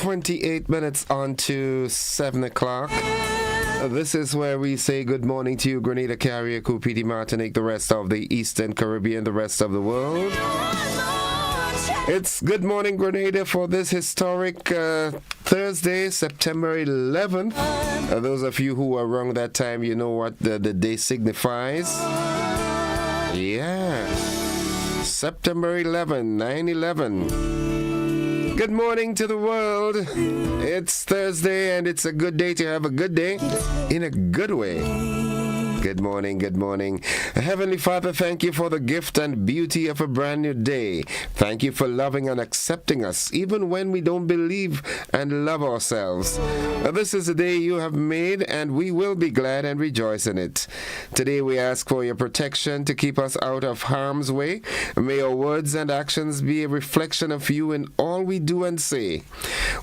28 minutes on to 7 o'clock. This is where we say good morning to you, Grenada, Carriacou, PD, Martinique, the rest of the Eastern Caribbean, the rest of the world. It's Good Morning Grenada for this historic Thursday, September 11th. Those of you who are wrong that time, you know what the day signifies. Yeah. September 11, 9/11. Good morning to the world. It's Thursday and it's a good day to have a good day in a good way. Good morning, good morning. Heavenly Father, thank you for the gift and beauty of a brand new day. Thank you for loving and accepting us, even when we don't believe and love ourselves. This is the day you have made, and we will be glad and rejoice in it. Today we ask for your protection to keep us out of harm's way. May our words and actions be a reflection of you in all we do and say.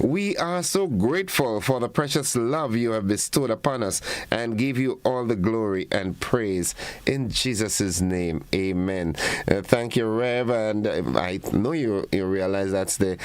We are so grateful for the precious love you have bestowed upon us and give you all the glory and praise in Jesus' name. Amen. Thank you, Rev, and I know you realize that's the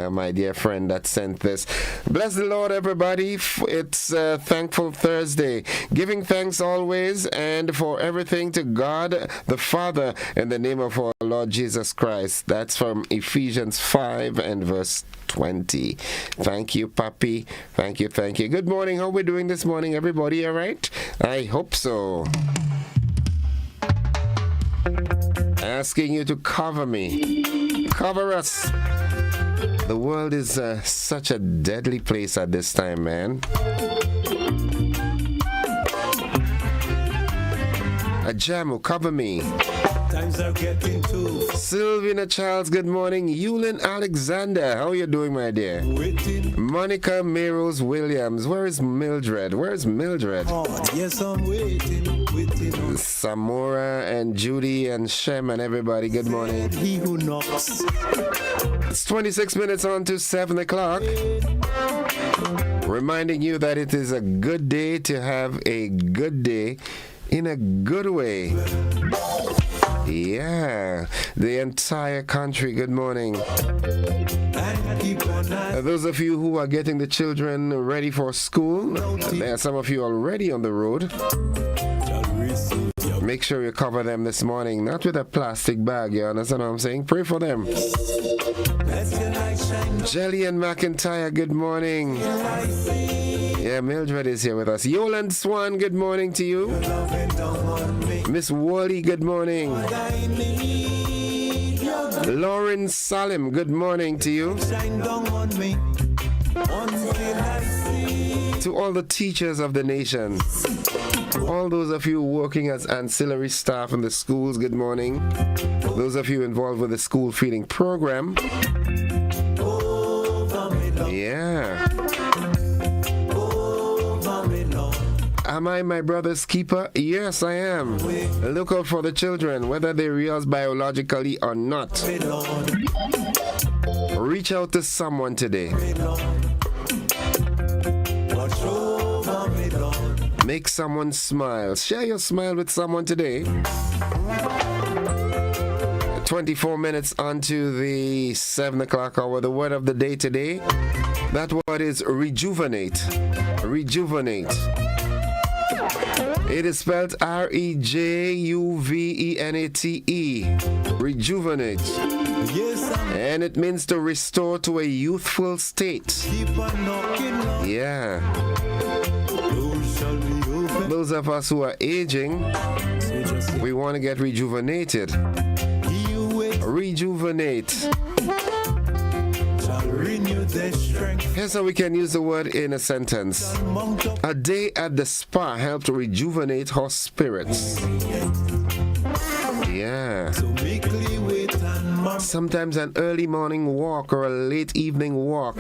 my dear friend that sent this. Bless the Lord, everybody. It's Thankful Thursday, giving thanks always and for everything to God the Father in the name of our Lord Jesus Christ. That's from Ephesians 5 and verse 20. Thank you, Papi. Thank you. Good morning. How are we doing this morning, everybody? All right? I hope so. Asking you to cover me. Cover us. The world is such a deadly place at this time, man. Ajamu, cover me. Times are getting too. Sylvina Charles, good morning. Yulin Alexander, how are you doing, my dear? Waiting. Monica Merose Williams, where is Mildred? Where's Mildred? Oh, yes, I'm waiting. Samora and Judy and Shem and everybody, good morning. He who knocks. It's 26 minutes on to 7 o'clock. Reminding you that it is a good day to have a good day in a good way. Yeah, the entire country, good morning. Those of you who are getting the children ready for school, there are some of you already on the road. Make sure you cover them this morning, not with a plastic bag, you understand what I'm saying? Pray for them. Jelly and McIntyre, good morning. Yeah, Mildred is here with us. Yoland Swan, good morning to you. Miss Wally, good morning. Lauren Salim, good morning to you. To all the teachers of the nation, all those of you working as ancillary staff in the schools, good morning. Those of you involved with the school feeding program. Yeah. Am I my brother's keeper? Yes, I am. Look out for the children, whether they're yours biologically or not. Reach out to someone today. Make someone smile. Share your smile with someone today. 24 minutes onto the 7 o'clock hour. The word of the day today, that word is rejuvenate. Rejuvenate. It is spelled R-E-J-U-V-E-N-A-T-E. Rejuvenate. And it means to restore to a youthful state. Yeah. Those of us who are aging, we want to get rejuvenated. Rejuvenate. Here's how we can use the word in a sentence. A day at the spa helped rejuvenate her spirits. Yeah. Sometimes an early morning walk or a late evening walk,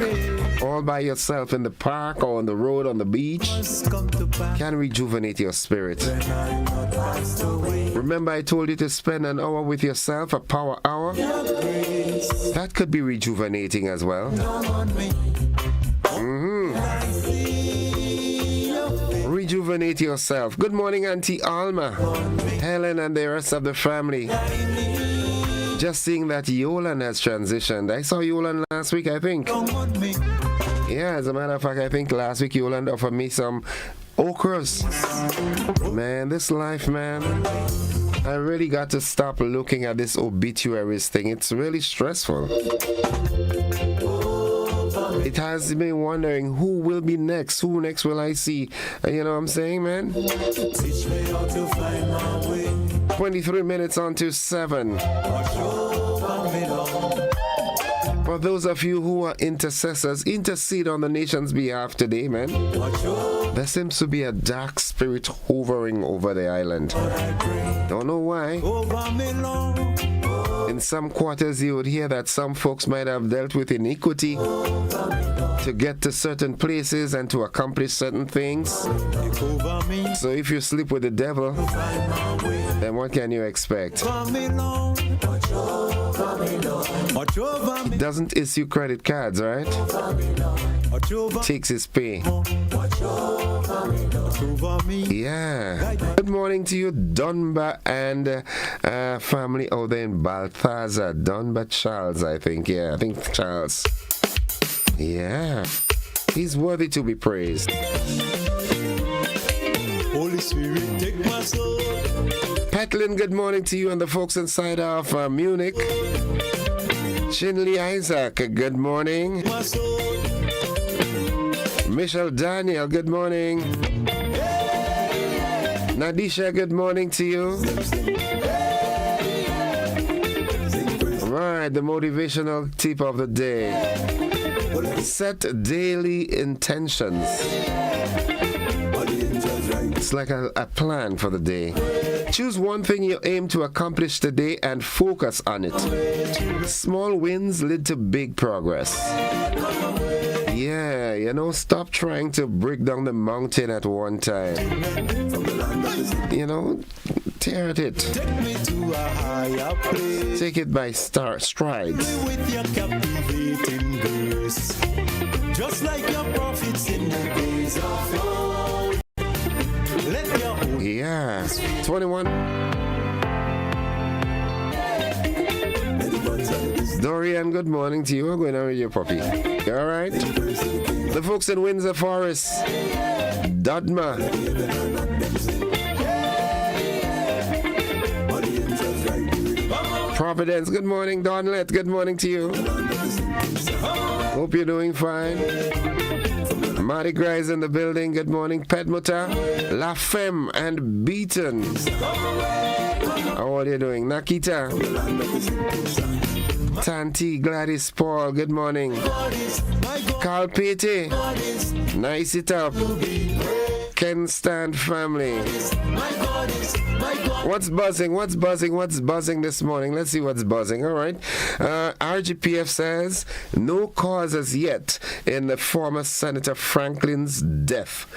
all by yourself in the park or on the road, on the beach, can rejuvenate your spirit. Remember, I told you to spend an hour with yourself, a power hour? That could be rejuvenating as well. Rejuvenate yourself. Good morning, Auntie Alma, Helen, and the rest of the family. Just seeing that Yolan has transitioned. I saw Yolan last week, I think. Yeah, as a matter of fact, I think last week Yolanda offered me some okras. Man, this life, man. I really got to stop looking at this obituaries thing. It's really stressful. It has me wondering who will be next. Who next will I see? You know what I'm saying, man? 23 minutes on to 7. For those of you who are intercessors, intercede on the nation's behalf today, man. There seems to be a dark spirit hovering over the island. Don't know why. In some quarters, you would hear that some folks might have dealt with iniquity to get to certain places and to accomplish certain things. So if you sleep with the devil, then what can you expect? He doesn't issue credit cards, right? Takes his pay. Yeah. Good morning to you, Dunbar and family out there in Balthazar. Dunbar Charles, I think. Yeah, I think Charles. Yeah. He's worthy to be praised. Holy Spirit, take my soul. Petlin, good morning to you and the folks inside of Munich. Shinley Isaac, good morning. Michelle Daniel, good morning. Nadisha, good morning to you. Right, the motivational tip of the day. Set daily intentions. It's like a plan for the day. Choose one thing you aim to accomplish today and focus on it. Small wins lead to big progress. Yeah, you know, stop trying to break down the mountain at one time. You know, tear at it. Take it by strides. Just like your prophets in the days of old. Yeah, 21. Dorian, good morning to you. I'm going to read your puppy. You all right? The folks in Windsor Forest. Dudma. Providence, good morning. Donlet, good morning to you. Hope you're doing fine. Mardi Gras is in the building. Good morning, Pedmota, La Femme, and Beaton. How are you doing? Nakita, Tanti, Gladys, Paul, good morning. Carl Pete, nice it up. Ken Stand family. What's buzzing? What's buzzing? What's buzzing this morning? Let's see what's buzzing. All right. RGPF says no cause as yet in the former Senator Franklin's death.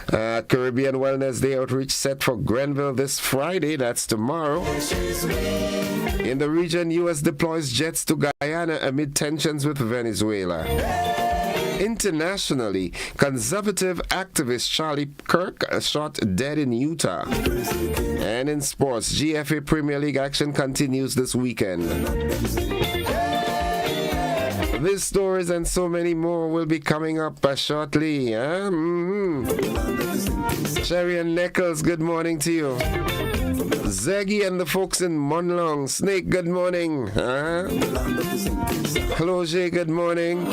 Caribbean Wellness Day outreach set for Grenville this Friday. That's tomorrow. In the region, U.S. deploys jets to Guyana amid tensions with Venezuela. Internationally, conservative activist Charlie Kirk shot dead in Utah. And in sports, GFA Premier League action continues this weekend. These stories and so many more will be coming up shortly. Sherry and Nichols, good morning to you. Zeggy and the folks in Monlong. Snake, good morning. Cloge, good morning.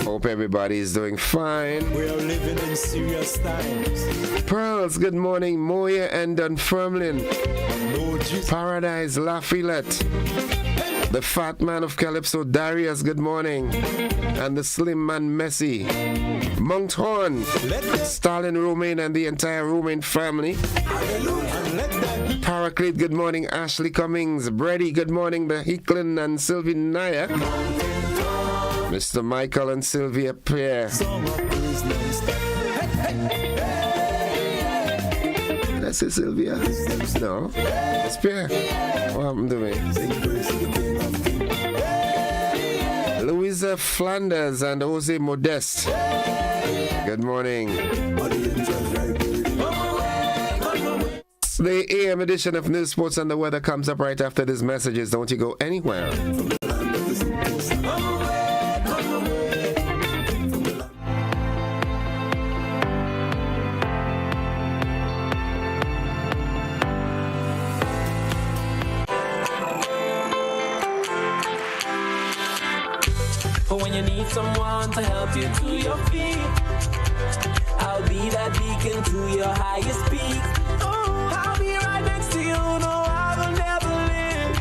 Hope everybody is doing fine. We are living in serious times. Pearls, good morning. Moya and Dunfermline. Paradise, Lafayette. The fat man of Calypso, Darius, good morning. And the slim man, Messi. Mount Horn, Stalin, Romaine, and the entire Romaine family. Paraclete, good morning. Ashley Cummings. Brady, good morning. The Hicklin and Sylvie Naya. Mr. Michael and Sylvia Pierre. Did I say Sylvia? No. It's Pierre. What happened to me? Louisa Flanders and Jose Modeste. Good morning. The AM edition of News, Sports, and the Weather comes up right after these messages. Don't you go anywhere. for when you need someone to help you to your feet. I'll be that beacon to your highest peak. Oh, I'll be right next to you, no, I will never leave.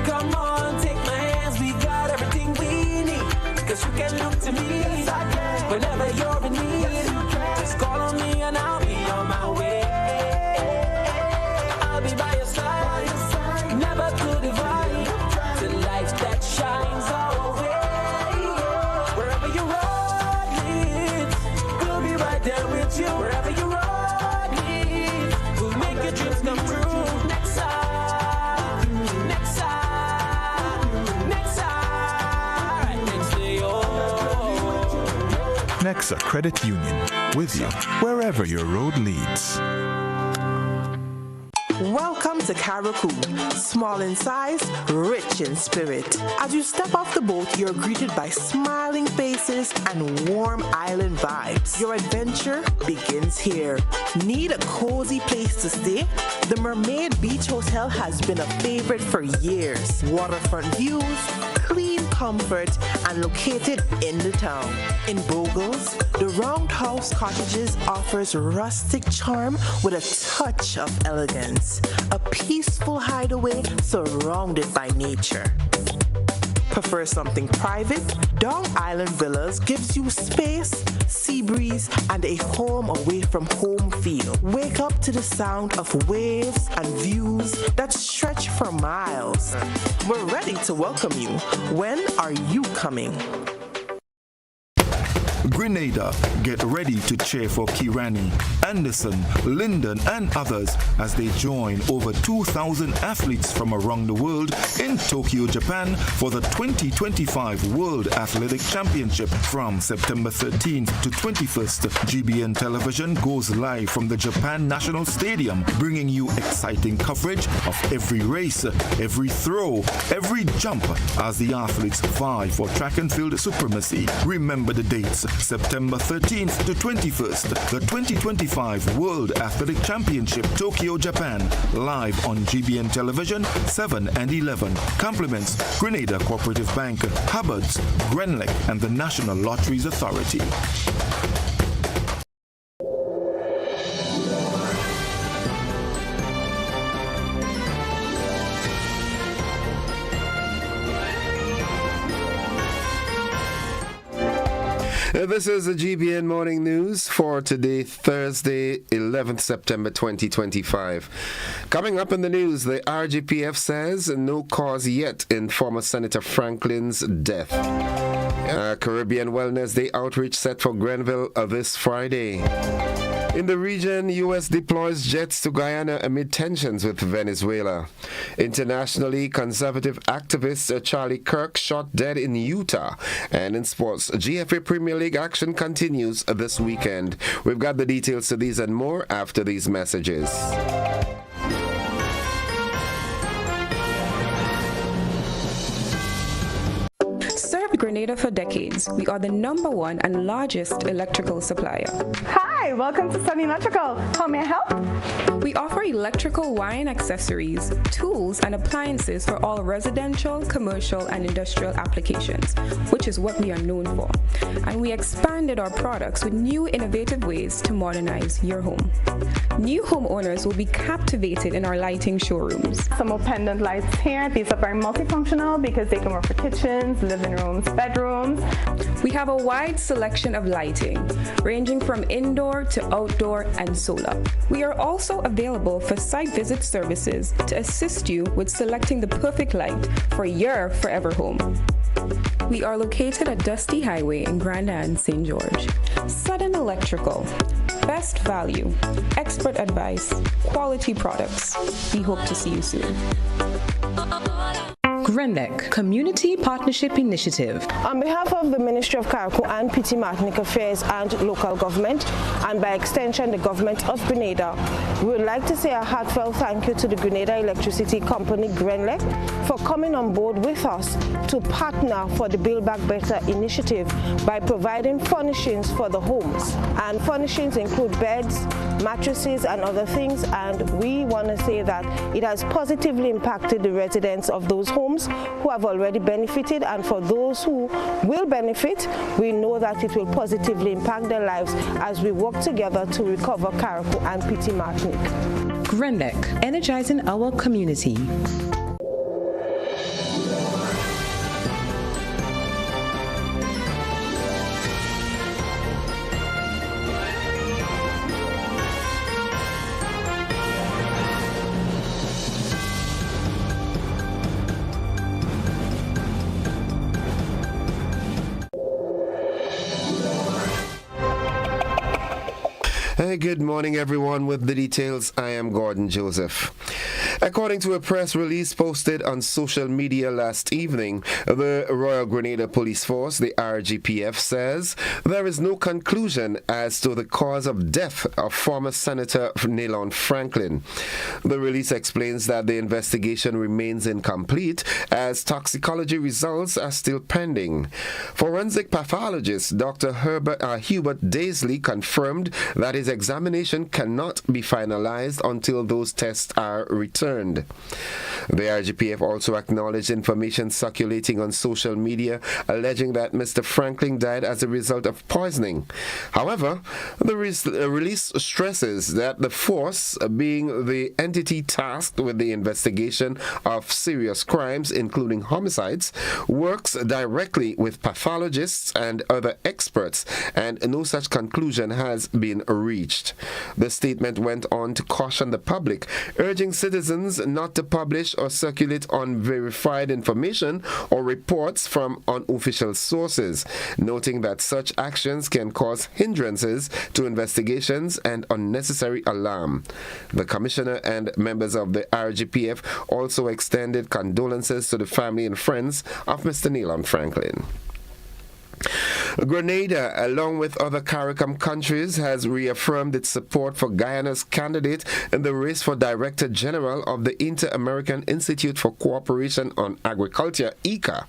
Come on, take my hands, we got everything we need. Cause you can look to me whenever you're in need. Just call on me and I'll be on my way. I'll be by your side, never to divide. The light that shines our way. Wherever your road leads, we'll be right there with you. Wherever your road leads, we'll make your dreams come true. Next side, next side, next side, right next to you. Nexa Credit Union, with you wherever your road leads. Welcome to Karakou, small in size, rich in spirit. As you step off the boat, you're greeted by smiling faces and warm island vibes. Your adventure begins here. Need a cozy place to stay? The Mermaid Beach Hotel has been a favorite for years. Waterfront views, clean comfort, and located in the town. In Bogles, the Roundhouse Cottages offers rustic charm with a touch of elegance. A peaceful hideaway surrounded by nature. Prefer something private? Dong Island Villas gives you space, sea breeze, and a home away from home feel. Wake up to the sound of waves and views that stretch for miles. We're ready to welcome you. When are you coming? Grenada, get ready to cheer for Kirani, Anderson, Lyndon, and others as they join over 2,000 athletes from around the world in Tokyo, Japan for the 2025 World Athletic Championship. From September 13th to 21st, GBN Television goes live from the Japan National Stadium, bringing you exciting coverage of every race, every throw, every jump as the athletes vie for track and field supremacy. Remember the dates: September 13th to 21st, the 2025 World Athletic Championship, Tokyo, Japan, live on GBN Television 7 and 11. Compliments: Grenada Cooperative Bank, Hubbard's, Grenlec, and the National Lotteries Authority. This is the GBN Morning News for today, Thursday, 11th September 2025. Coming up in the news, the RGPF says no cause yet in former Senator Franklin's death. Caribbean Wellness Day outreach set for Grenville this Friday. In the region, U.S. deploys jets to Guyana amid tensions with Venezuela. Internationally, conservative activist Charlie Kirk shot dead in Utah. And in sports, GFA Premier League action continues this weekend. We've got the details to these and more after these messages. Served Grenada for decades. We are the #1 and largest electrical supplier. Hi, welcome to Sunny Electrical. How may I help? We offer electrical wire accessories, tools, and appliances for all residential, commercial, and industrial applications, which is what we are known for. And we expanded our products with new innovative ways to modernize your home. New homeowners will be captivated in our lighting showrooms. Some more pendant lights here. These are very multifunctional because they can work for kitchens, living rooms, bedrooms. We have a wide selection of lighting, ranging from indoor to outdoor and solar. We are also available for site visit services to assist you with selecting the perfect light for your forever home. We are located at Dusty Highway in Grenada and St. George. Sudden Electrical. Best value, expert advice, quality products. We hope to see you soon. Grenlec Community Partnership Initiative. On behalf of the Ministry of Karakou and PT Martinic Affairs and local government, and by extension the government of Grenada, we would like to say a heartfelt thank you to the Grenada Electricity Company, Grenlec, for coming on board with us to partner for the Build Back Better initiative by providing furnishings for the homes. And furnishings include beds, mattresses, and other things. And we want to say that it has positively impacted the residents of those homes who have already benefited. And for those who will benefit, we know that it will positively impact their lives as we work together to recover Carriacou and Petit Martinique. Grenada, energizing our community. Hey, good morning, everyone. With the details, I am Gordon Joseph. According to a press release posted on social media last evening, the Royal Grenada Police Force, the RGPF, says there is no conclusion as to the cause of death of former Senator Nylon Franklin. The release explains that the investigation remains incomplete as toxicology results are still pending. Forensic pathologist Dr. Hubert Daisley confirmed that his examination cannot be finalized until those tests are returned. The RGPF also acknowledged information circulating on social media alleging that Mr. Franklin died as a result of poisoning. However, the release stresses that the force, being the entity tasked with the investigation of serious crimes, including homicides, works directly with pathologists and other experts, and no such conclusion has been reached. The statement went on to caution the public, urging citizens not to publish or circulate unverified information or reports from unofficial sources, noting that such actions can cause hindrances to investigations and unnecessary alarm. The Commissioner and members of the RGPF also extended condolences to the family and friends of Mr. Nylon Franklin. Grenada, along with other CARICOM countries, has reaffirmed its support for Guyana's candidate in the race for Director General of the Inter-American Institute for Cooperation on Agriculture, ICA.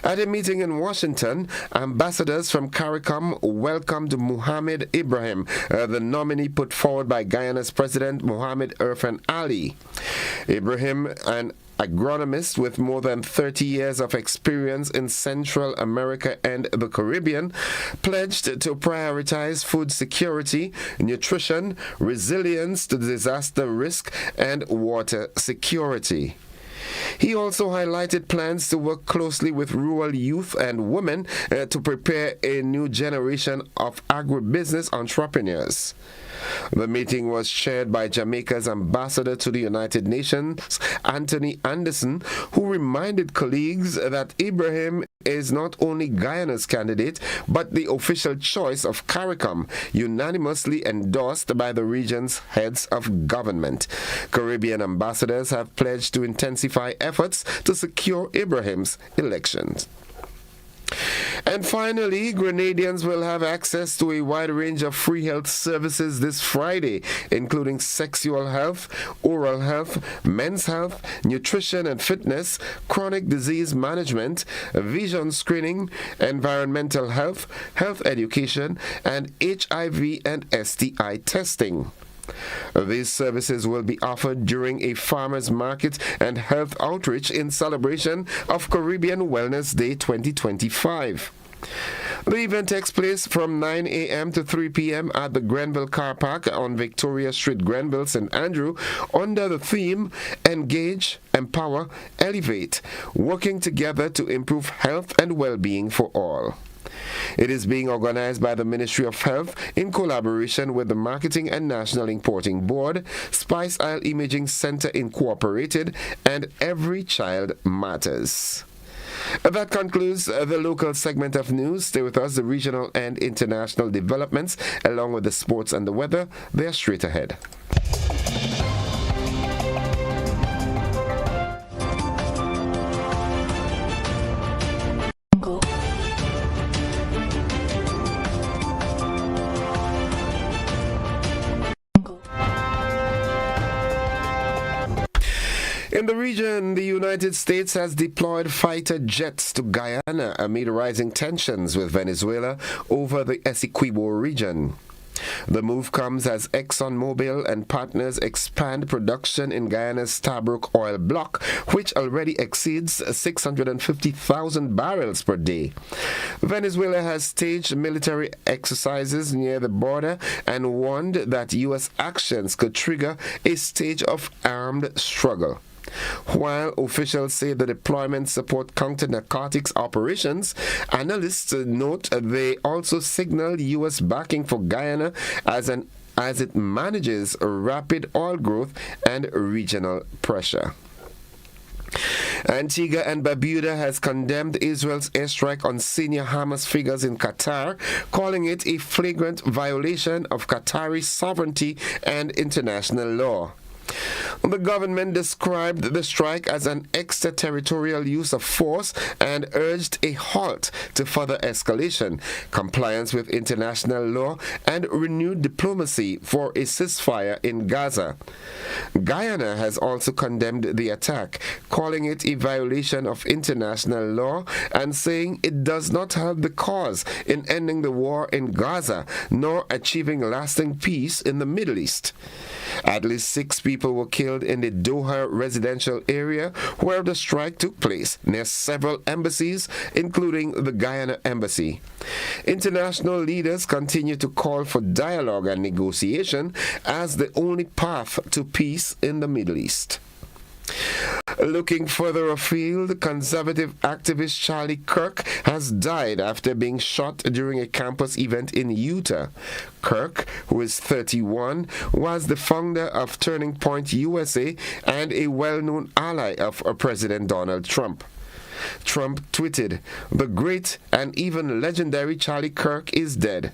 At a meeting in Washington, ambassadors from CARICOM welcomed Mohamed Ibrahim, the nominee put forward by Guyana's President Mohamed Irfan Ali. Ibrahim, an agronomist with more than 30 years of experience in Central America and the Caribbean, pledged to prioritize food security, nutrition, resilience to disaster risk, and water security. He also highlighted plans to work closely with rural youth and women to prepare a new generation of agribusiness entrepreneurs. The meeting was chaired by Jamaica's ambassador to the United Nations, Anthony Anderson, who reminded colleagues that Ibrahim is not only Guyana's candidate, but the official choice of CARICOM, unanimously endorsed by the region's heads of government. Caribbean ambassadors have pledged to intensify efforts to secure Ibrahim's elections. And finally, Grenadians will have access to a wide range of free health services this Friday, including sexual health, oral health, men's health, nutrition and fitness, chronic disease management, vision screening, environmental health, health education, and HIV and STI testing. These services will be offered during a farmers market and health outreach in celebration of Caribbean Wellness Day 2025. The event takes place from 9 a.m. to 3 p.m. at the Grenville Car Park on Victoria Street, Grenville, St. Andrew, under the theme Engage, Empower, Elevate, working together to improve health and well-being for all. It is being organized by the Ministry of Health in collaboration with the Marketing and National Importing Board, Spice Isle Imaging Center Incorporated, and Every Child Matters. That concludes the local segment of news. Stay with us. The regional and international developments, along with the sports and the weather, they are straight ahead. In In the region, the United States has deployed fighter jets to Guyana amid rising tensions with Venezuela over the Essequibo region. The move comes as ExxonMobil and partners expand production in Guyana's Stabroek oil block, which already exceeds 650,000 barrels per day. Venezuela has staged military exercises near the border and warned that U.S. actions could trigger a stage of armed struggle. While officials say the deployments support counter-narcotics operations, analysts note they also signal U.S. backing for Guyana as it manages rapid oil growth and regional pressure. Antigua and Barbuda has condemned Israel's airstrike on senior Hamas figures in Qatar, calling it a flagrant violation of Qatari sovereignty and international law. The government described the strike as an extraterritorial use of force and urged a halt to further escalation, compliance with international law, and renewed diplomacy for a ceasefire in Gaza. Guyana has also condemned the attack, calling it a violation of international law and saying it does not help the cause in ending the war in Gaza nor achieving lasting peace in the Middle East. At least 6 people were killed in the Doha residential area where the strike took place, near several embassies, including the Guyana embassy. International leaders continue to call for dialogue and negotiation as the only path to peace in the Middle East. Looking further afield, conservative activist Charlie Kirk has died after being shot during a campus event in Utah. Kirk, who is 31, was the founder of Turning Point USA and a well-known ally of President Donald Trump. Trump tweeted, "The great and even legendary Charlie Kirk is dead.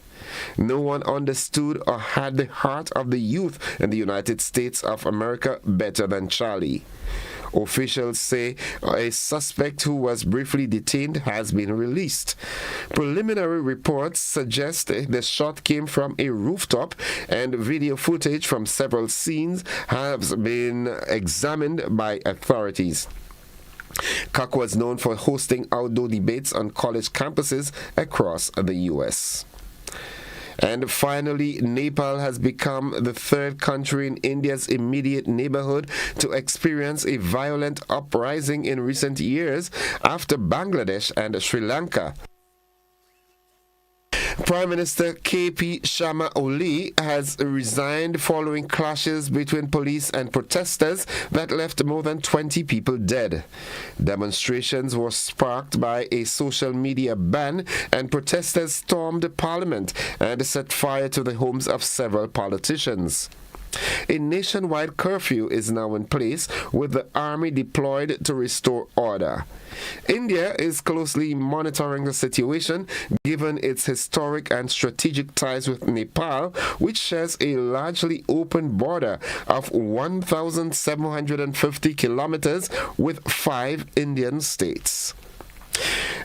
No one understood or had the heart of the youth in the United States of America better than Charlie." Officials say a suspect who was briefly detained has been released. Preliminary reports suggest the shot came from a rooftop, and video footage from several scenes has been examined by authorities. Kirk was known for hosting outdoor debates on college campuses across the U.S. And finally, Nepal has become the 3rd country in India's immediate neighborhood to experience a violent uprising in recent years after Bangladesh and Sri Lanka. Prime Minister K.P. Sharma Oli has resigned following clashes between police and protesters that left more than 20 people dead. Demonstrations were sparked by a social media ban, and protesters stormed Parliament and set fire to the homes of several politicians. A nationwide curfew is now in place, with the army deployed to restore order. India is closely monitoring the situation, given its historic and strategic ties with Nepal, which shares a largely open border of 1,750 kilometers with 5 Indian states.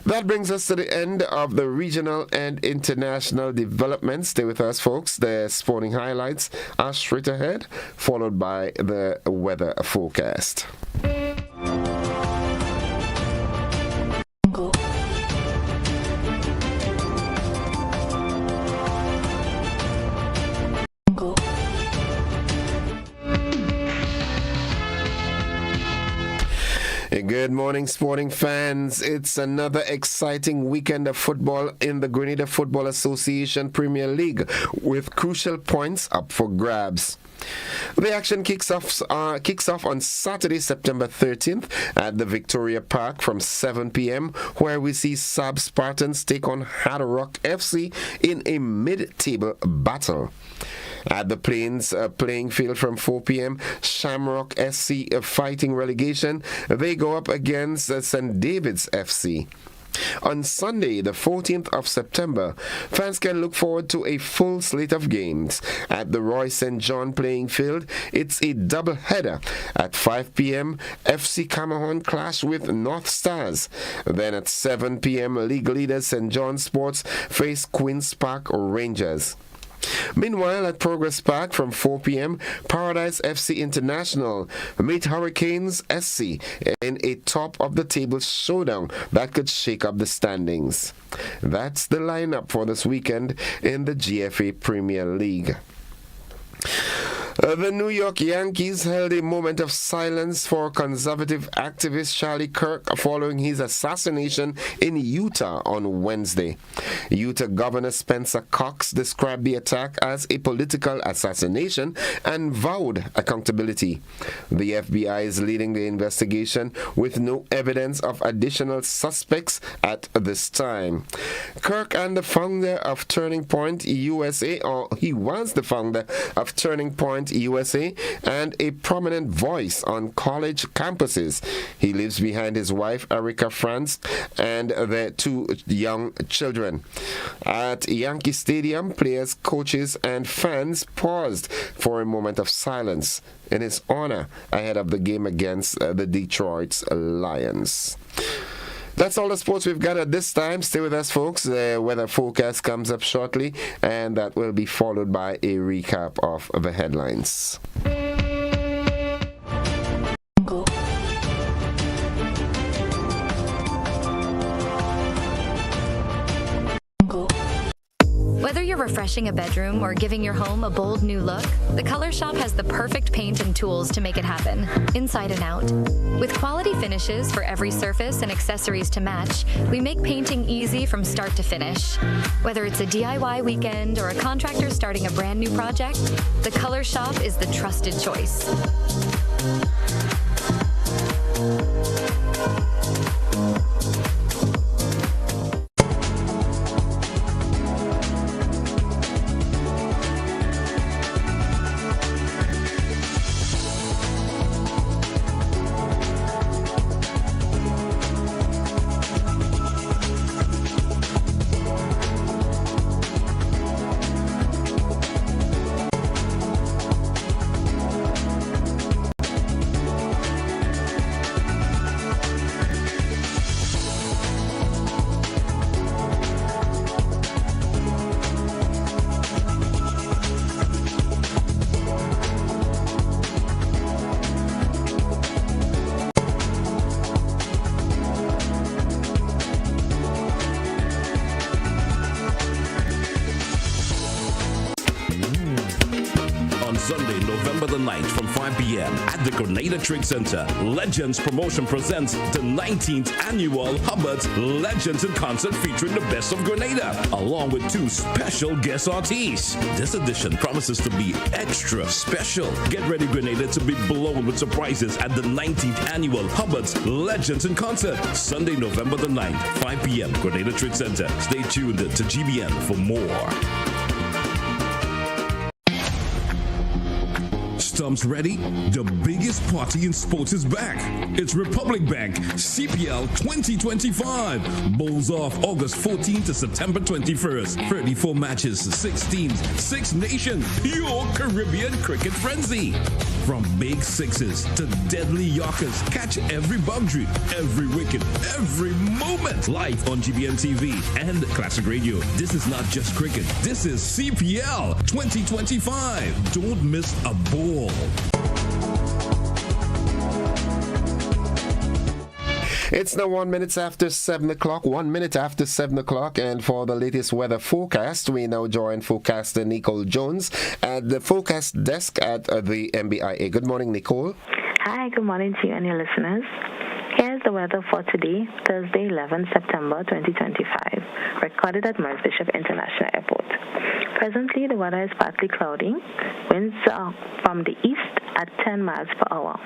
That brings us to the end of the regional and international developments. Stay with us, folks. The sporting highlights are straight ahead, followed by the weather forecast. Good morning, sporting fans. It's another exciting weekend of football in the Grenada Football Association Premier League, with crucial points up for grabs. The action kicks off on Saturday, September 13th at the Victoria Park from 7 p.m., where we see Sub Spartans take on Hard Rock FC in a mid-table battle. At the Plains playing field from 4 p.m., Shamrock SC fighting relegation. They go up against St. David's FC. On Sunday, the 14th of September, fans can look forward to a full slate of games. At the Roy St. John playing field, it's a double header. At 5 p.m., FC Cameron clash with North Stars. Then at 7 p.m., league leaders St. John Sports face Queen's Park Rangers. Meanwhile, at Progress Park from 4 p.m., Paradise FC International meet Hurricanes SC in a top-of-the-table showdown that could shake up the standings. That's the lineup for this weekend in the GFA Premier League. The New York Yankees held a moment of silence for conservative activist Charlie Kirk following his assassination in Utah on Wednesday. Utah Governor Spencer Cox described the attack as a political assassination and vowed accountability. The FBI is leading the investigation with no evidence of additional suspects at this time. Kirk and the founder of Turning Point USA, or he was the founder of Turning Point USA and a prominent voice on college campuses. He lives behind his wife Erica France and their 2 young children. At Yankee Stadium, players, coaches and fans paused for a moment of silence in his honor ahead of the game against the Detroit Lions. That's all the sports we've got at this time. Stay with us, folks. The weather forecast comes up shortly, and that will be followed by a recap of the headlines. Whether you're refreshing a bedroom or giving your home a bold new look, the Color Shop has the perfect paint and tools to make it happen, inside and out. With quality finishes for every surface and accessories to match, we make painting easy from start to finish. Whether it's a DIY weekend or a contractor starting a brand new project, the Color Shop is the trusted choice. Sunday, November the 9th from 5 p.m. at the Grenada Trade Center. Legends Promotion presents the 19th annual Hubbard's Legends in Concert featuring the best of Grenada, along with 2 special guest artists. This edition promises to be extra special. Get ready, Grenada, to be blown with surprises at the 19th annual Hubbard's Legends in Concert. Sunday, November the 9th, 5 p.m. Grenada Trade Center. Stay tuned to GBN for more. Stumps ready? The biggest party in sports is back. It's Republic Bank CPL 2025. Bowls off August 14th to September 21st. 34 matches, 6 teams, 6 nations. Your Caribbean cricket frenzy. From big sixes to deadly yorkers, catch every boundary, every wicket, every moment. Live on GBN TV and Classic Radio. This is not just cricket. This is CPL 2025. Don't miss a ball. It's now 1 minute after 7 o'clock, 1 minute after 7 o'clock, and for the latest weather forecast, we now join forecaster Nicole Jones at the forecast desk at the MBIA. Good morning, Nicole. Hi, good morning to you and your listeners. Here's the weather for today, Thursday, 11th September 2025, recorded at Morris Bishop International Airport. Presently, the weather is partly cloudy. Winds are from the east at 10 miles per hour.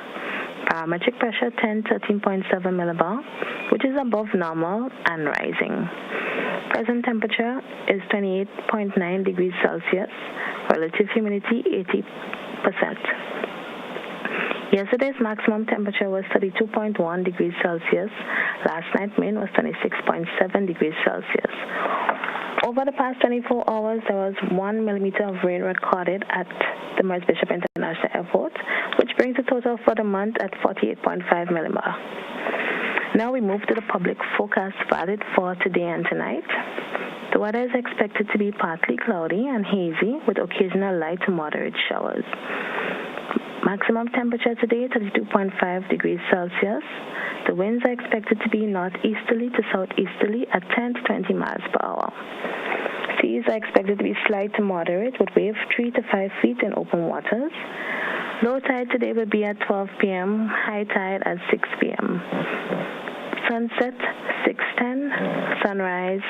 Barometric pressure 13.7 millibar, which is above normal and rising. Present temperature is 28.9 degrees Celsius. Relative humidity 80%. Yesterday's maximum temperature was 32.1 degrees Celsius. Last night's mean was 26.7 degrees Celsius. Over the past 24 hours, there was 1 millimeter of rain recorded at the Morris Bishop International Airport, which brings the total for the month at 48.5 millibar. Now we move to the public forecast valid for today and tonight. The weather is expected to be partly cloudy and hazy with occasional light to moderate showers. Maximum temperature today 32.5 degrees Celsius. The winds are expected to be northeasterly to southeasterly at 10 to 20 miles per hour. Seas are expected to be slight to moderate with wave 3 to 5 feet in open waters. Low tide today will be at 12 p.m., high tide at 6 p.m. Sunset 6:10, sunrise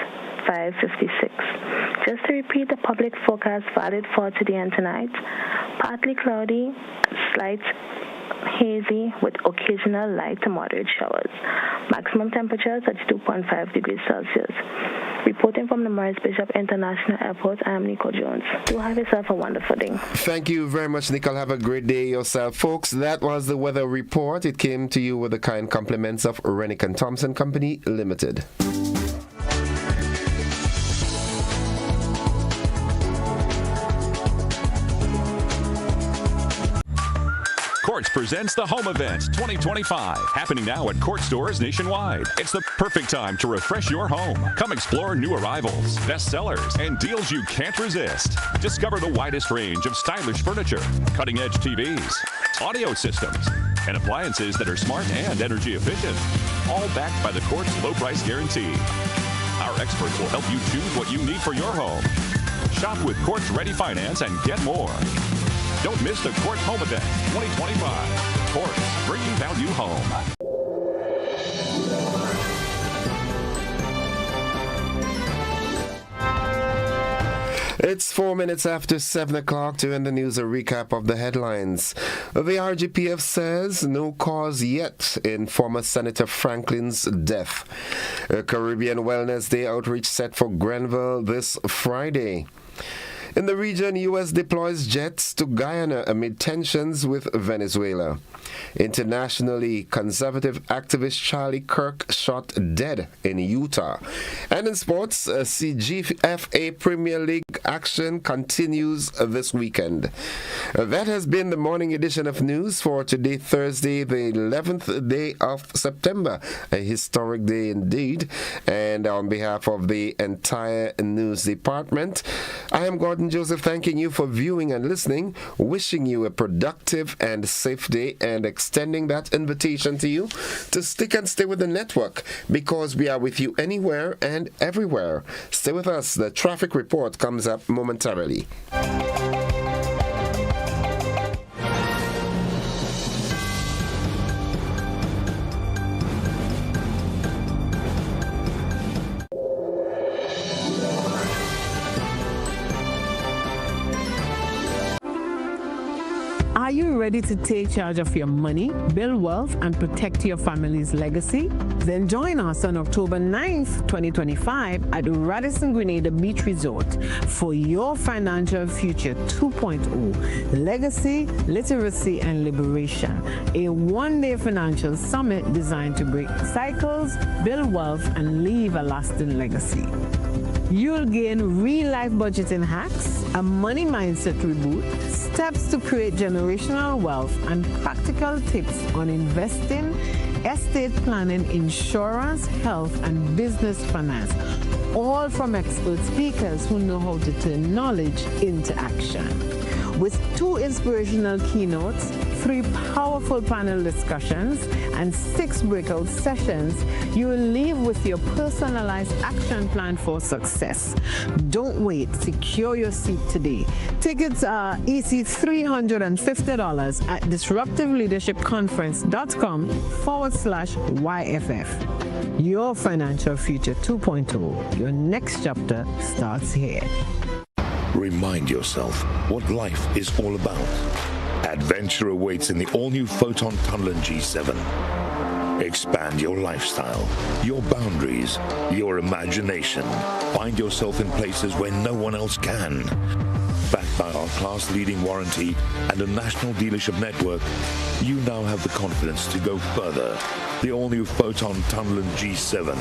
5:56. Just to repeat the public forecast valid for today and tonight, partly cloudy, slight hazy with occasional light to moderate showers. Maximum temperature 32.5 degrees Celsius. Reporting from the Morris Bishop International Airport, I am Nico Jones. Do have yourself a wonderful day. Thank you very much, Nicole. Have a great day yourself, folks. That was the weather report. It came to you with the kind compliments of Rennick and Thompson Company Limited. Quartz presents the Home Event 2025, happening now at Quartz stores nationwide. It's the perfect time to refresh your home. Come explore new arrivals, bestsellers, and deals you can't resist. Discover the widest range of stylish furniture, cutting-edge TVs, audio systems, and appliances that are smart and energy efficient, all backed by the Quartz low price guarantee. Our experts will help you choose what you need for your home. Shop with Quartz Ready Finance and get more. Don't miss the Quartz Home Event 2025. Quartz, bringing value home. It's 4 minutes after 7 o'clock. To end the news, a recap of the headlines. The RGPF says no cause yet in former Senator Franklin's death. A Caribbean Wellness Day outreach set for Grenville this Friday. In the region, U.S. deploys jets to Guyana amid tensions with Venezuela. Internationally, conservative activist Charlie Kirk shot dead in Utah. And in sports, CGFA Premier League action continues this weekend. That has been the morning edition of news for today, Thursday, the 11th day of September. A historic day indeed. And on behalf of the entire news department, I am Gordon Joseph, thanking you for viewing and listening, wishing you a productive and safe day, and extending that invitation to you to stick and stay with the network, because we are with you anywhere and everywhere. Stay with us. The traffic report comes up momentarily. Are you ready to take charge of your money, build wealth, and protect your family's legacy? Then join us on October 9th, 2025 at Radisson Grenada Beach Resort for your Financial Future 2.0, Legacy, Literacy, and Liberation, a one-day financial summit designed to break cycles, build wealth, and leave a lasting legacy. You'll gain real-life budgeting hacks, a money mindset reboot, steps to create generational wealth, and practical tips on investing, estate planning, insurance, health, and business finance, all from expert speakers who know how to turn knowledge into action. With 2 inspirational keynotes, 3 powerful panel discussions, and 6 breakout sessions, you will leave with your personalized action plan for success. Don't wait. Secure your seat today. Tickets are EC $350 at disruptiveleadershipconference.com/YFF. Your Financial Future 2.0. Your next chapter starts here. Remind yourself what life is all about. Adventure awaits in the all-new Photon Tunneler G7. Expand your lifestyle, your boundaries, your imagination. Find yourself in places where no one else can. Backed by our class-leading warranty and a national dealership network, you now have the confidence to go further. The all-new Photon Tunneler G7.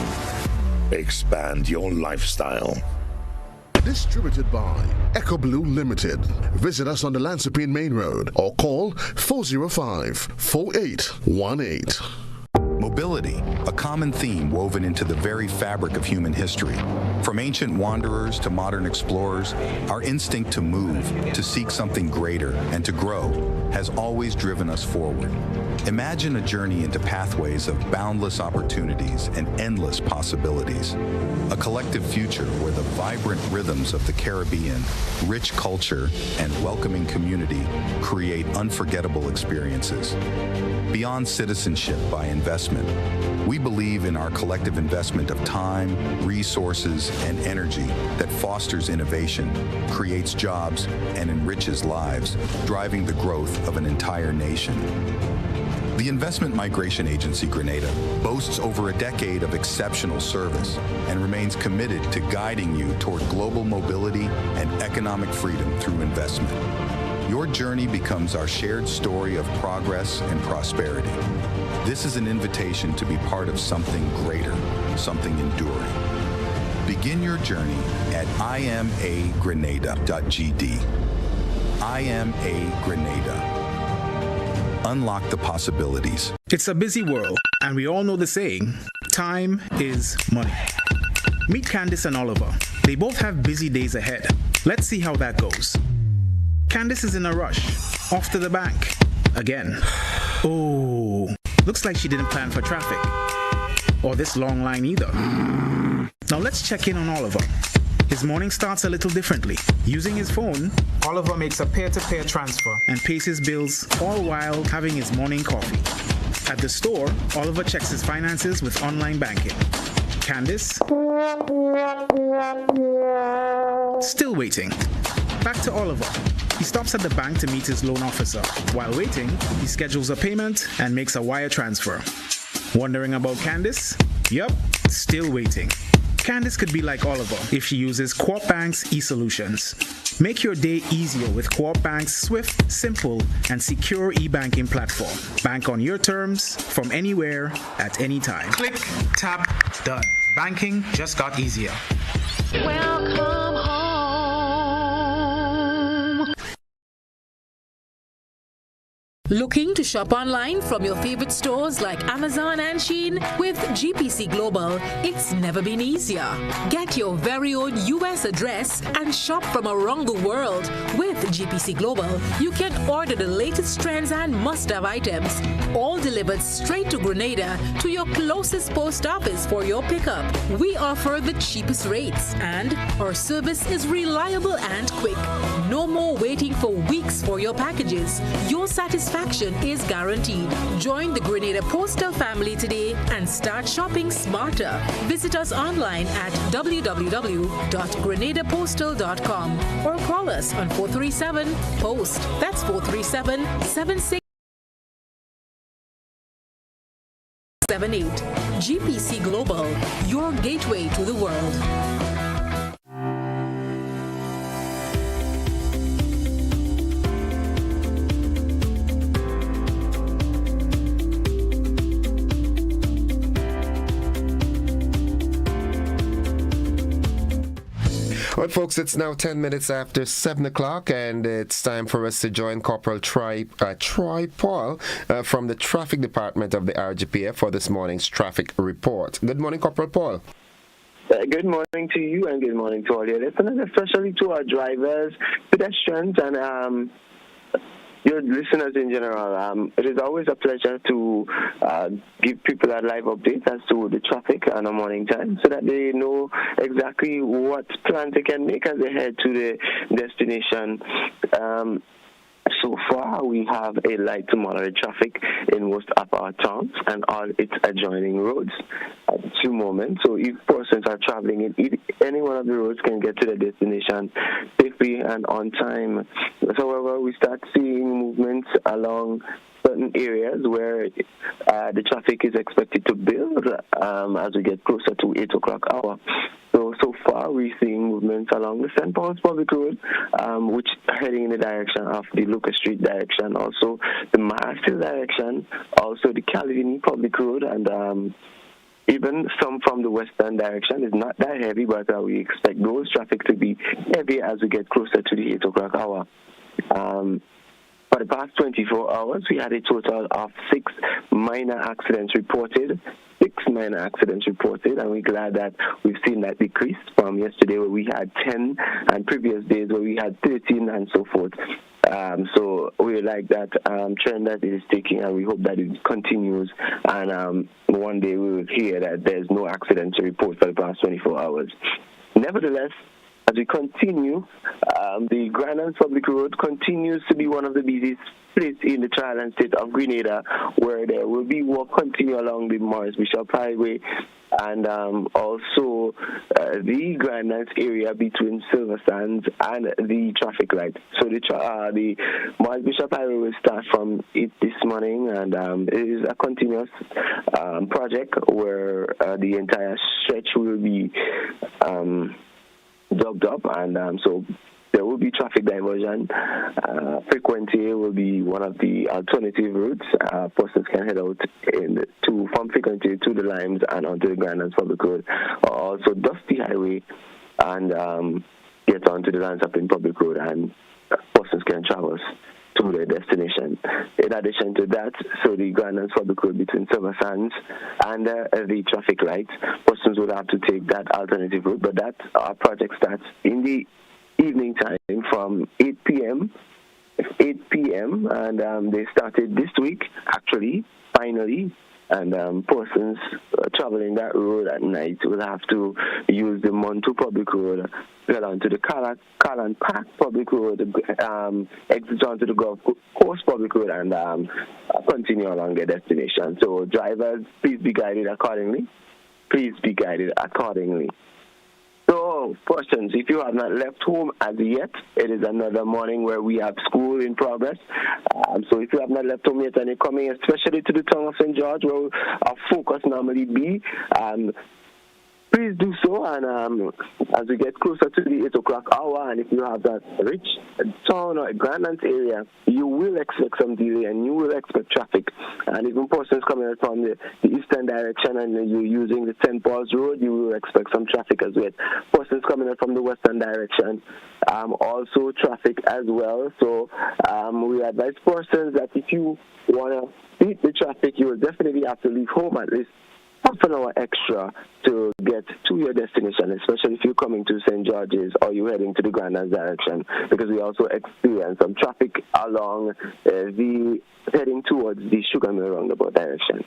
Expand your lifestyle. Distributed by Echo Blue Limited. Visit us on the Lansopine Main Road or call 405-4818. Mobility, a common theme woven into the very fabric of human history. From ancient wanderers to modern explorers, our instinct to move, to seek something greater, and to grow has always driven us forward. Imagine a journey into pathways of boundless opportunities and endless possibilities. A collective future where the vibrant rhythms of the Caribbean, rich culture, and welcoming community create unforgettable experiences. Beyond citizenship by investment, we believe in our collective investment of time, resources, and energy that fosters innovation, creates jobs, and enriches lives, driving the growth of an entire nation. The Investment Migration Agency Grenada boasts over a decade of exceptional service and remains committed to guiding you toward global mobility and economic freedom through investment. Your journey becomes our shared story of progress and prosperity. This is an invitation to be part of something greater, something enduring. Begin your journey at imagrenada.gd. IMA Grenada. Unlock the possibilities. It's a busy world, and we all know the saying, time is money. Meet Candice and Oliver. They both have busy days ahead. Let's see how that goes. Candice is in a rush, off to the bank, again. Oh, looks like she didn't plan for traffic, or this long line either. Now let's check in on Oliver. His morning starts a little differently. Using his phone, Oliver makes a peer-to-peer transfer and pays his bills, all while having his morning coffee. At the store, Oliver checks his finances with online banking. Candice? Still waiting. Back to Oliver. He stops at the bank to meet his loan officer. While waiting, he schedules a payment and makes a wire transfer. Wondering about Candice? Yup, still waiting. Candice could be like Oliver if she uses Co-op Bank's e-solutions. Make your day easier with Co-op Bank's swift, simple, and secure e-banking platform. Bank on your terms, from anywhere, at any time. Click, tap, done. Banking just got easier. Welcome home. Looking to shop online from your favorite stores like Amazon and Shein? With GPC Global, it's never been easier. Get your very own US address and shop from around the world. With GPC Global, you can order the latest trends and must-have items, all delivered straight to Grenada to your closest post office for your pickup. We offer the cheapest rates, and our service is reliable and quick. No more waiting for weeks for your packages. Your satisfaction is guaranteed. Join the Grenada Postal family today and start shopping smarter. Visit us online at www.grenadapostal.com or call us on 437-POST. That's 437-7678. GPC Global, your gateway to the world. Well, folks, it's now 10 minutes after 7 o'clock, and it's time for us to join Corporal Troy Paul from the Traffic Department of the RGPF for this morning's traffic report. Good morning, Corporal Paul. Good morning to you, and good morning to all your listeners, especially to our drivers, pedestrians, and your listeners in general. It is always a pleasure to give people a live update as to the traffic on a morning time so that they know exactly what plans they can make as they head to the destination. So far, we have a light to moderate traffic in most of our towns and all its adjoining roads at the moment. So if persons are traveling in any one of the roads can get to their destination safely and on time. However, we start seeing movements along certain areas where the traffic is expected to build as we get closer to 8 o'clock hour. So far, we're seeing movements along the St. Paul's Public Road, which are heading in the direction of the Lucas Street direction, also the Mahastill direction, also the Calvini Public Road, and even some from the western direction. Is not that heavy, but we expect those traffic to be heavy as we get closer to the 8 o'clock hour. For the past 24 hours, we had a total of 6 minor accidents reported. 6 minor accidents reported, and we're glad that we've seen that decrease from yesterday where we had 10 and previous days where we had 13 and so forth. So we like that trend that it is taking, and we hope that it continues. And one day we will hear that there's no accident to report for the past 24 hours. Nevertheless, as we continue, the Grenada Public Road continues to be one of the busiest places in the Trial State of Grenada, where there will be work continue along the Morris Bishop Highway and also the Grenada area between Silver Sands and the traffic light. So the Morris Bishop Highway will start from it this morning, and it is a continuous project where the entire stretch will be dug up, and so there will be traffic diversion. Frequency will be one of the alternative routes. Persons can head out from Frequency to the Limes and onto the Grenada Public Road, or also Dusty Highway and get onto the Lansing Public Road, and persons can travel to their destination. In addition to that, so the Grenada Public Road between Silver Sands and the traffic lights, persons will have to take that alternative route, but that project starts in the evening time from 8 p.m., and they started this week, actually, finally, and persons traveling that road at night will have to use the Montu Public Road, get onto the Callan Park Public Road, exit onto the Gulf Coast Public Road, and continue along their destination. So drivers, please be guided accordingly. Please be guided accordingly. So, persons, if you have not left home as yet, it is another morning where we have school in progress. So if you have not left home yet and you're coming, especially to the town of St. George, where our focus normally be, please do so. And as we get closer to the 8 o'clock hour, and if you have that rich town or a Grenada area, you will expect some delay and you will expect traffic. And even persons coming out from the eastern direction and you're using the St. Paul's Road, you will expect some traffic as well. Persons coming out from the western direction, also traffic as well. So we advise persons that if you want to beat the traffic, you will definitely have to leave home at least half an hour extra to get to your destination, especially if you're coming to St. George's or you're heading to the Grenada direction, because we also experience some traffic along heading towards the Sugar Mill roundabout direction.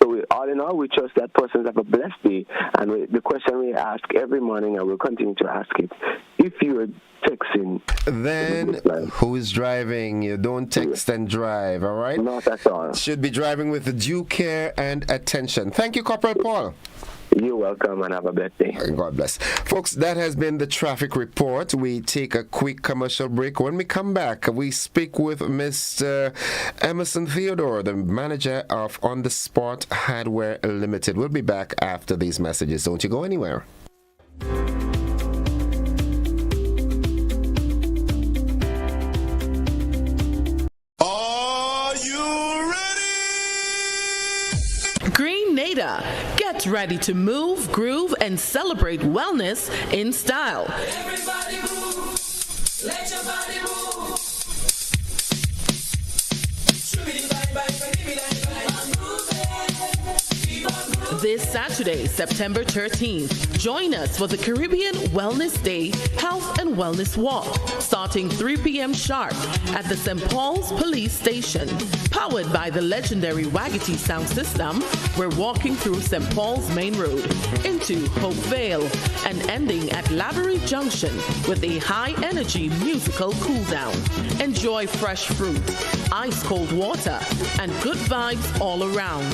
So all in all, we trust that persons have a blessed day, and the question we ask every morning, and we'll continue to ask it, if you're texting, then who is driving? You don't text and drive, all right? Not at all. Should be driving with due care and attention. Thank you, Corporal Paul. You're welcome, and have a blessed day. God bless. Folks, that has been the traffic report. We take a quick commercial break. When we come back, we speak with Mr. Emerson Theodore, the manager of On The Spot Hardware Limited. We'll be back after these messages. Don't you go anywhere. Grenada. Get ready to move, groove, and celebrate wellness in style. Everybody move. Let your body move. This Saturday, September 13th, join us for the Caribbean Wellness Day Health and Wellness Walk, starting 3 p.m. sharp at the St. Paul's Police Station. Powered by the legendary Wagity sound system, we're walking through St. Paul's Main Road into Hope Vale and ending at Lavery Junction with a high-energy musical cool-down. Enjoy fresh fruit, ice-cold water, and good vibes all around.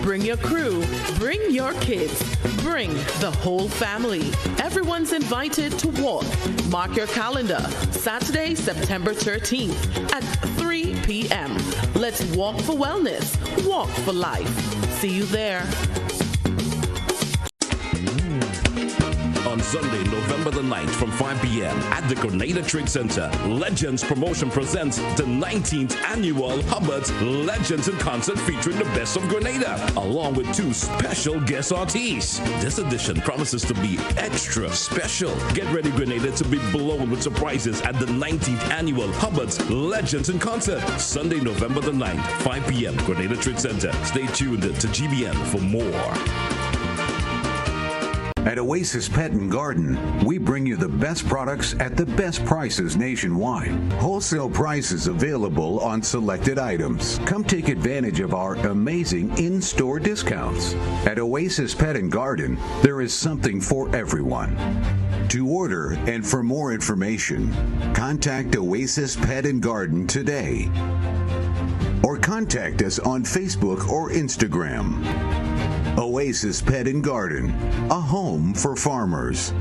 Bring your crew, bring your kids, bring the whole family. Everyone's invited to walk. Mark your calendar, Saturday, September 13th at 3 p.m. Let's walk for wellness, walk for life. See you there. On Sunday, November the 9th from 5 p.m. at the Grenada Trade Center. Legends Promotion presents the 19th Annual Hubbard's Legends in Concert featuring the best of Grenada, along with 2 special guest artists. This edition promises to be extra special. Get ready, Grenada, to be blown with surprises at the 19th Annual Hubbard's Legends in Concert, Sunday, November the 9th, 5 p.m. Grenada Trade Center. Stay tuned to GBN for more. At Oasis Pet and Garden, we bring you the best products at the best prices nationwide. Wholesale prices available on selected items. Come take advantage of our amazing in-store discounts. At Oasis Pet and Garden, there is something for everyone. To order and for more information, contact Oasis Pet and Garden today. Or contact us on Facebook or Instagram. Oasis Pet and Garden, a home for farmers.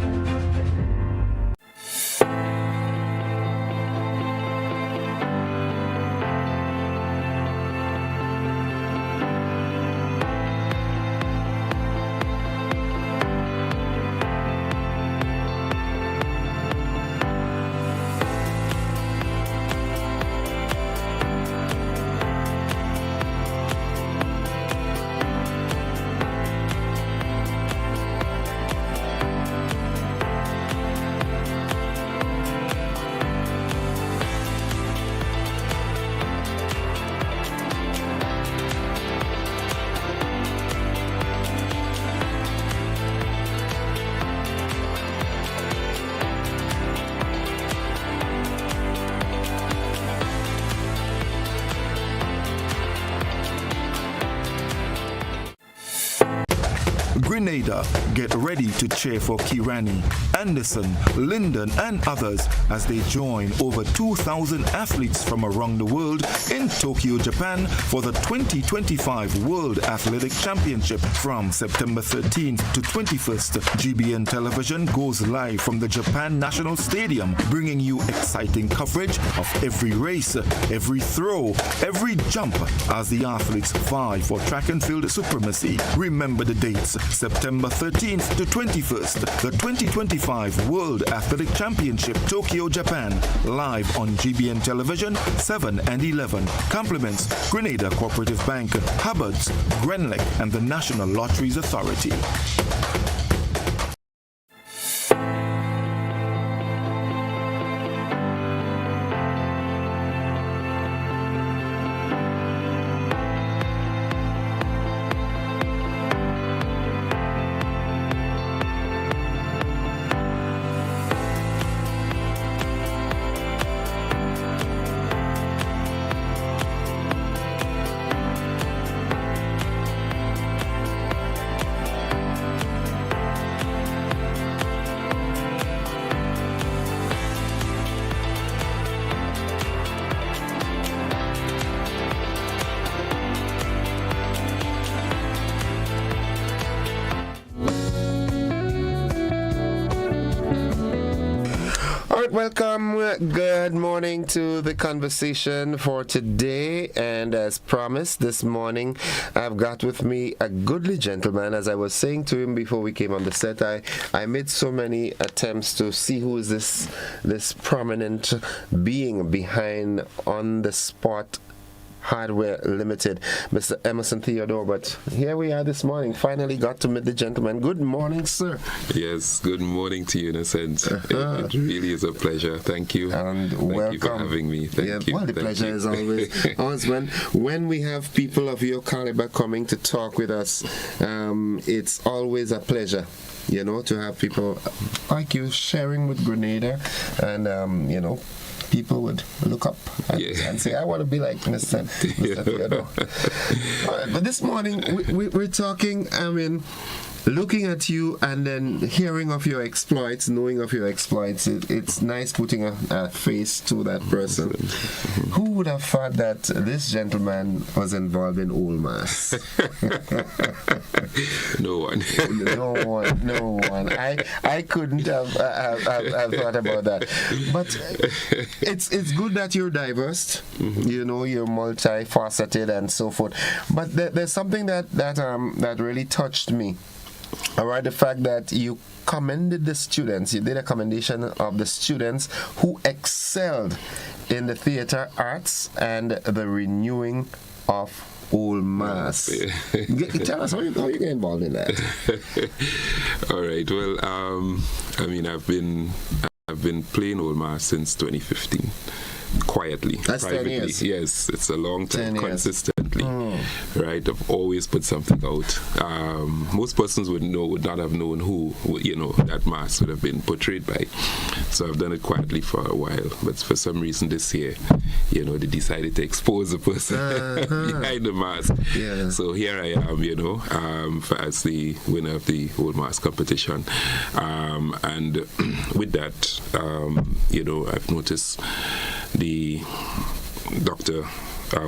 Grenada, get ready to cheer for Kirani, Anderson, Linden and others as they join over 2,000 athletes from around the world in Tokyo, Japan for the 2025 World Athletic Championship from September 13th to 21st. GBN Television goes live from the Japan National Stadium, bringing you exciting coverage of every race, every throw, every jump as the athletes vie for track and field supremacy. Remember the dates, September 13th to 21st, the 2025 World Athletic Championship, Tokyo, Japan, live on GBN Television, 7 and 11. Compliments, Grenada Cooperative Bank, Hubbard's, Grenlec, and the National Lotteries Authority. Welcome, good morning to the conversation for today, and as promised this morning I've got with me a goodly gentleman. As I was saying to him before we came on the set, I made so many attempts to see who is this prominent being behind On the Spot Hardware Limited, Mr. Emerson Theodore, but here we are this morning. Finally got to meet the gentleman. Good morning, sir. Yes, good morning to you, in a sense. It really is a pleasure. Thank you. And Thank welcome. you for having me. Thank you. Well, the pleasure is always when we have people of your caliber coming to talk with us, it's always a pleasure, you know, to have people like you sharing with Grenada, and you know, people would look up and say, I want to be like Mr. Theodore. All right, but this morning we're talking, I mean, looking at you and then hearing of your exploits, knowing of your exploits, it's nice putting a face to that person. Who would have thought that this gentleman was involved in Old Mass? No one. No one. I couldn't have thought about that. But it's good that you're diverse. You know, you're multifaceted and so forth. But there's something that really touched me All right, the fact that you commended the students, you did a commendation of the students who excelled in the theater arts and the renewing of Old Mass. Tell us how you get involved in that. All right. Well, I mean, I've been playing Old Mass since 2015. Quietly, that's privately. 10 years. Yes, it's a long time, consistently. Right, I've always put something out. Most persons would not have known who that mass would have been portrayed by. So I've done it quietly for a while. But for some reason this year, they decided to expose the person behind the mask. Yeah. So here I am, as the winner of the Old Mask competition, and with that, I've noticed the Dr.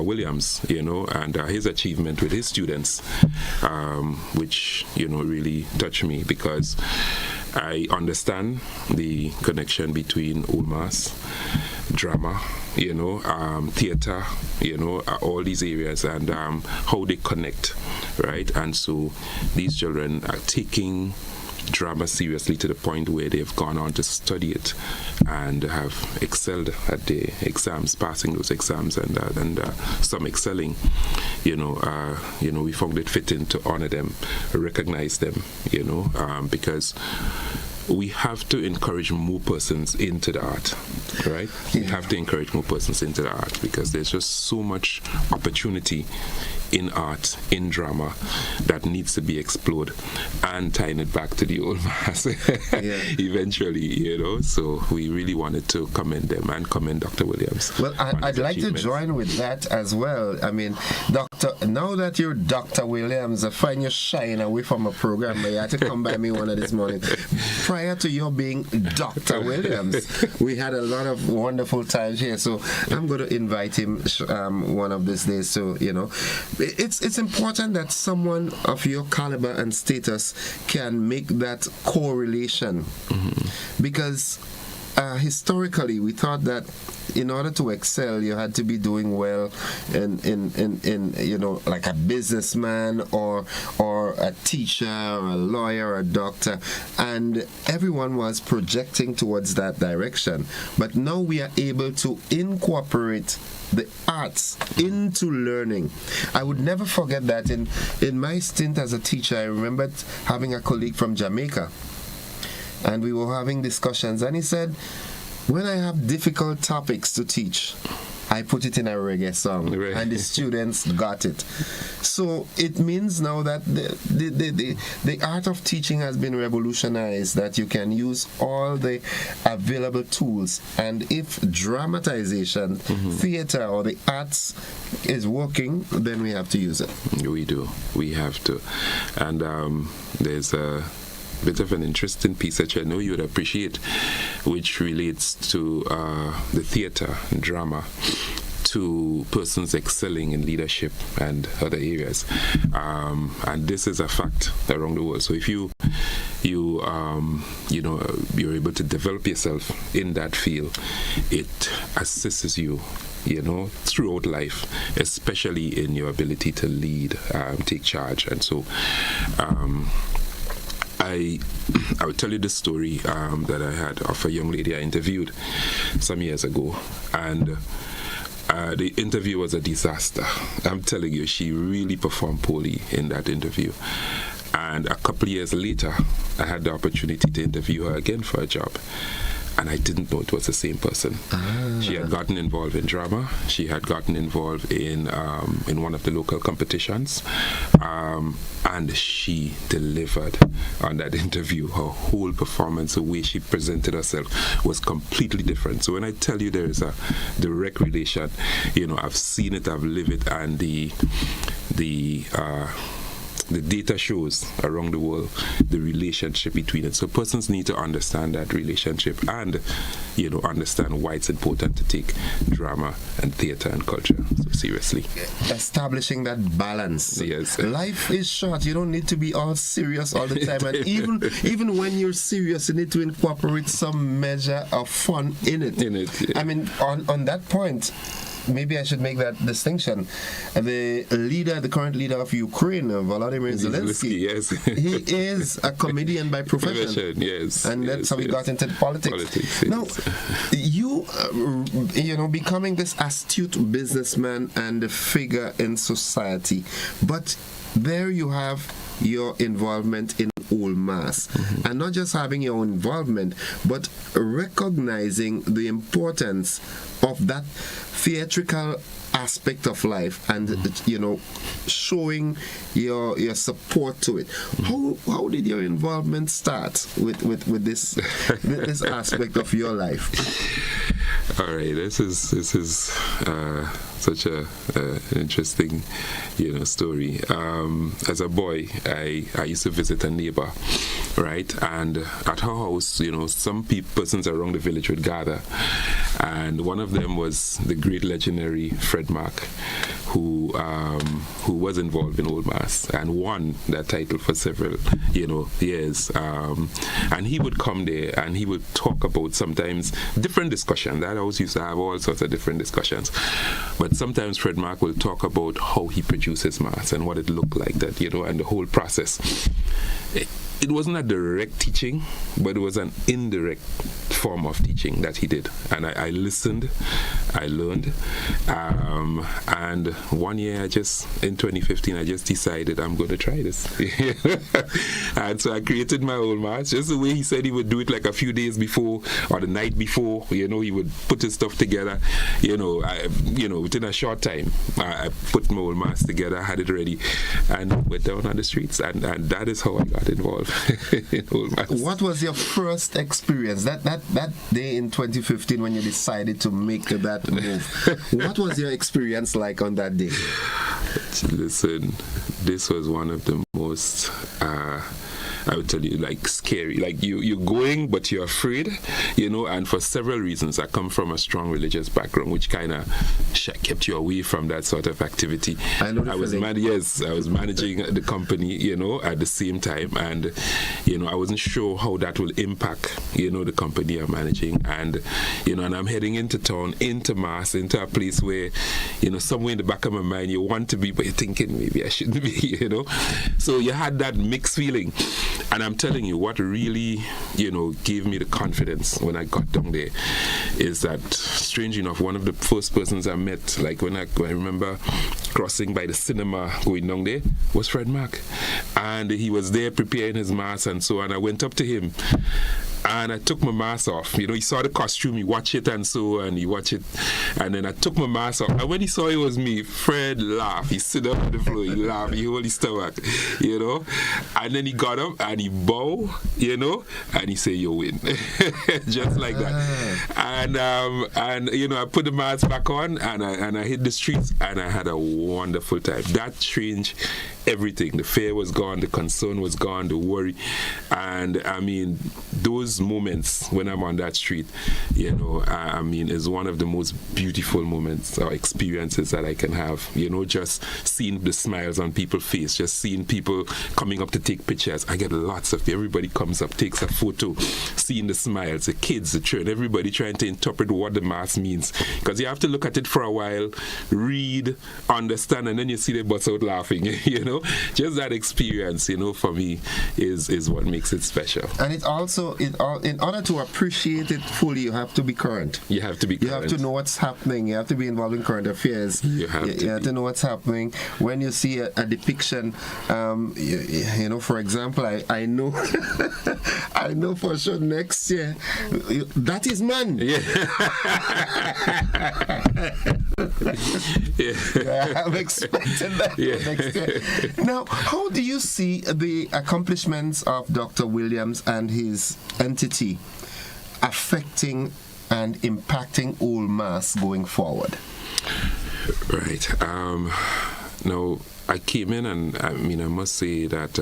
Williams, and his achievement with his students, which, really touched me, because I understand the connection between Old Mass, drama, theater, all these areas, and how they connect, right? And so these children are taking drama seriously to the point where they've gone on to study it and have excelled at the exams, passing those exams, and some excelling. We found it fitting to honor them, recognize them, because we have to encourage more persons into the art, right? We have to encourage more persons into the art, because there's just so much opportunity in art, in drama, that needs to be explored, and tying it back to the Old Mass eventually, So we really wanted to commend them and commend Dr. Williams. Well, I'd like to join with that as well. I mean, now that you're Dr. Williams, I find you shying away from a program, but you had to come by me one of this morning. Prior to your being Dr. Williams, we had a lot of wonderful times here, so I'm going to invite him one of these days. So, it's important that someone of your caliber and status can make that correlation, because historically we thought that in order to excel you had to be doing well in like a businessman or a teacher or a lawyer or a doctor, and everyone was projecting towards that direction. But now we are able to incorporate the arts into learning. I would never forget that in my stint as a teacher, I remembered having a colleague from Jamaica, and we were having discussions, and he said, when I have difficult topics to teach, I put it in a reggae song, and the students got it. So it means now that the art of teaching has been revolutionized, that you can use all the available tools, and if dramatization, theater, or the arts is working, then we have to use it. We do. We have to. And there's a bit of an interesting piece that I know you would appreciate, which relates to the theater and drama, to persons excelling in leadership and other areas, and this is a fact around the world. So if you're able to develop yourself in that field, it assists you throughout life, especially in your ability to lead, take charge. And so I will tell you this story that I had of a young lady I interviewed some years ago, and the interview was a disaster. I'm telling you, she really performed poorly in that interview. And a couple of years later, I had the opportunity to interview her again for a job. And I didn't know it was the same person. She had gotten involved in drama. She had gotten involved in one of the local competitions, and she delivered on that interview. Her whole performance, the way she presented herself, was completely different. So when I tell you there is a direct relation, I've seen it, I've lived it, and the data shows around the world the relationship between it. So persons need to understand that relationship and, understand why it's important to take drama and theater and culture so seriously. Establishing that balance. Yes. Life is short. You don't need to be all serious all the time. And even when you're serious, you need to incorporate some measure of fun in it. Yeah. I mean, on that point, maybe I should make that distinction. The current leader of Ukraine, Volodymyr Zelensky, yes. he is a comedian by profession. Yes. And that's how he got into politics. Now, you know, becoming this astute businessman and a figure in society, but there you have your involvement in Old Mass, and not just having your own involvement, but recognizing the importance of that theatrical aspect of life, and you know, showing your support to it. How did your involvement start with this this aspect of your life? All right, this is such a interesting, you know, story. As a boy, I used to visit a neighbor, right? And at her house, you know, some persons around the village would gather, and one of them was the great legendary Fred Mack, who was involved in Old Mass and won that title for several, you know, years. And he would come there and he would talk about sometimes different discussions. That house used to have all sorts of different discussions. But sometimes Fred Mack will talk about how he produces Mass and what it looked like, that, you know, and the whole process. It wasn't a direct teaching, but it was an indirect form of teaching that he did. And I listened, I learned. And one year, in 2015, I just decided I'm going to try this. And so I created my own Mass, just the way he said he would do it, like a few days before or the night before. You know, he would put his stuff together. You know, within a short time, I put my old Mass together, had it ready, and went down on the streets. And that is how I got involved. What was your first experience that day in 2015 when you decided to make that move? What was your experience like on that day? Listen, this was one of the most I would tell you, like, scary. Like, you're going, but you're afraid, you know, and for several reasons. I come from a strong religious background, which kind of kept you away from that sort of activity. I was managing the company, you know, at the same time, and, you know, I wasn't sure how that will impact, you know, the company I'm managing, and, you know, and I'm heading into town, into Mass, into a place where, you know, somewhere in the back of my mind you want to be, but you're thinking maybe I shouldn't be, you know. So you had that mixed feeling. And I'm telling you, what really, you know, gave me the confidence when I got down there is that, strange enough, one of the first persons I met, like when I remember crossing by the cinema going down there, was Fred Mack. And he was there preparing his Mass and so on. I went up to him and I took my mask off. You know, he saw the costume, he watched it and so, and he watched it. And then I took my mask off. And when he saw it was me, Fred laughed. He sit up on the floor, he laughed, he hold his stomach, you know. And then he got up and he bowed, you know, and he said, "You win." Just like that. And you know, I put the mask back on and I hit the streets and I had a wonderful time. That changed everything. The fear was gone, the concern was gone, the worry. And I mean, those moments when I'm on that street, you know, I mean, is one of the most beautiful moments or experiences that I can have. You know, just seeing the smiles on people's face, just seeing people coming up to take pictures. I get lots of, everybody comes up, takes a photo, seeing the smiles, the kids, the children, everybody trying to interpret what the Mass means. Because you have to look at it for a while, read, understand, and then you see they bust out laughing, you know. Just that experience, you know, for me is what makes it special. And it also, in order to appreciate it fully, you have to be current. You have to be current. You have to know what's happening. You have to be involved in current affairs. You have to know what's happening. When you see a depiction, you know, for example, I know I know for sure next year, that is man. Yeah. Yeah. I'm expecting that next year. Now, how do you see the accomplishments of Dr. Williams and his entity affecting and impacting Old Mass going forward? Right. Now, I came in and I mean, I must say that,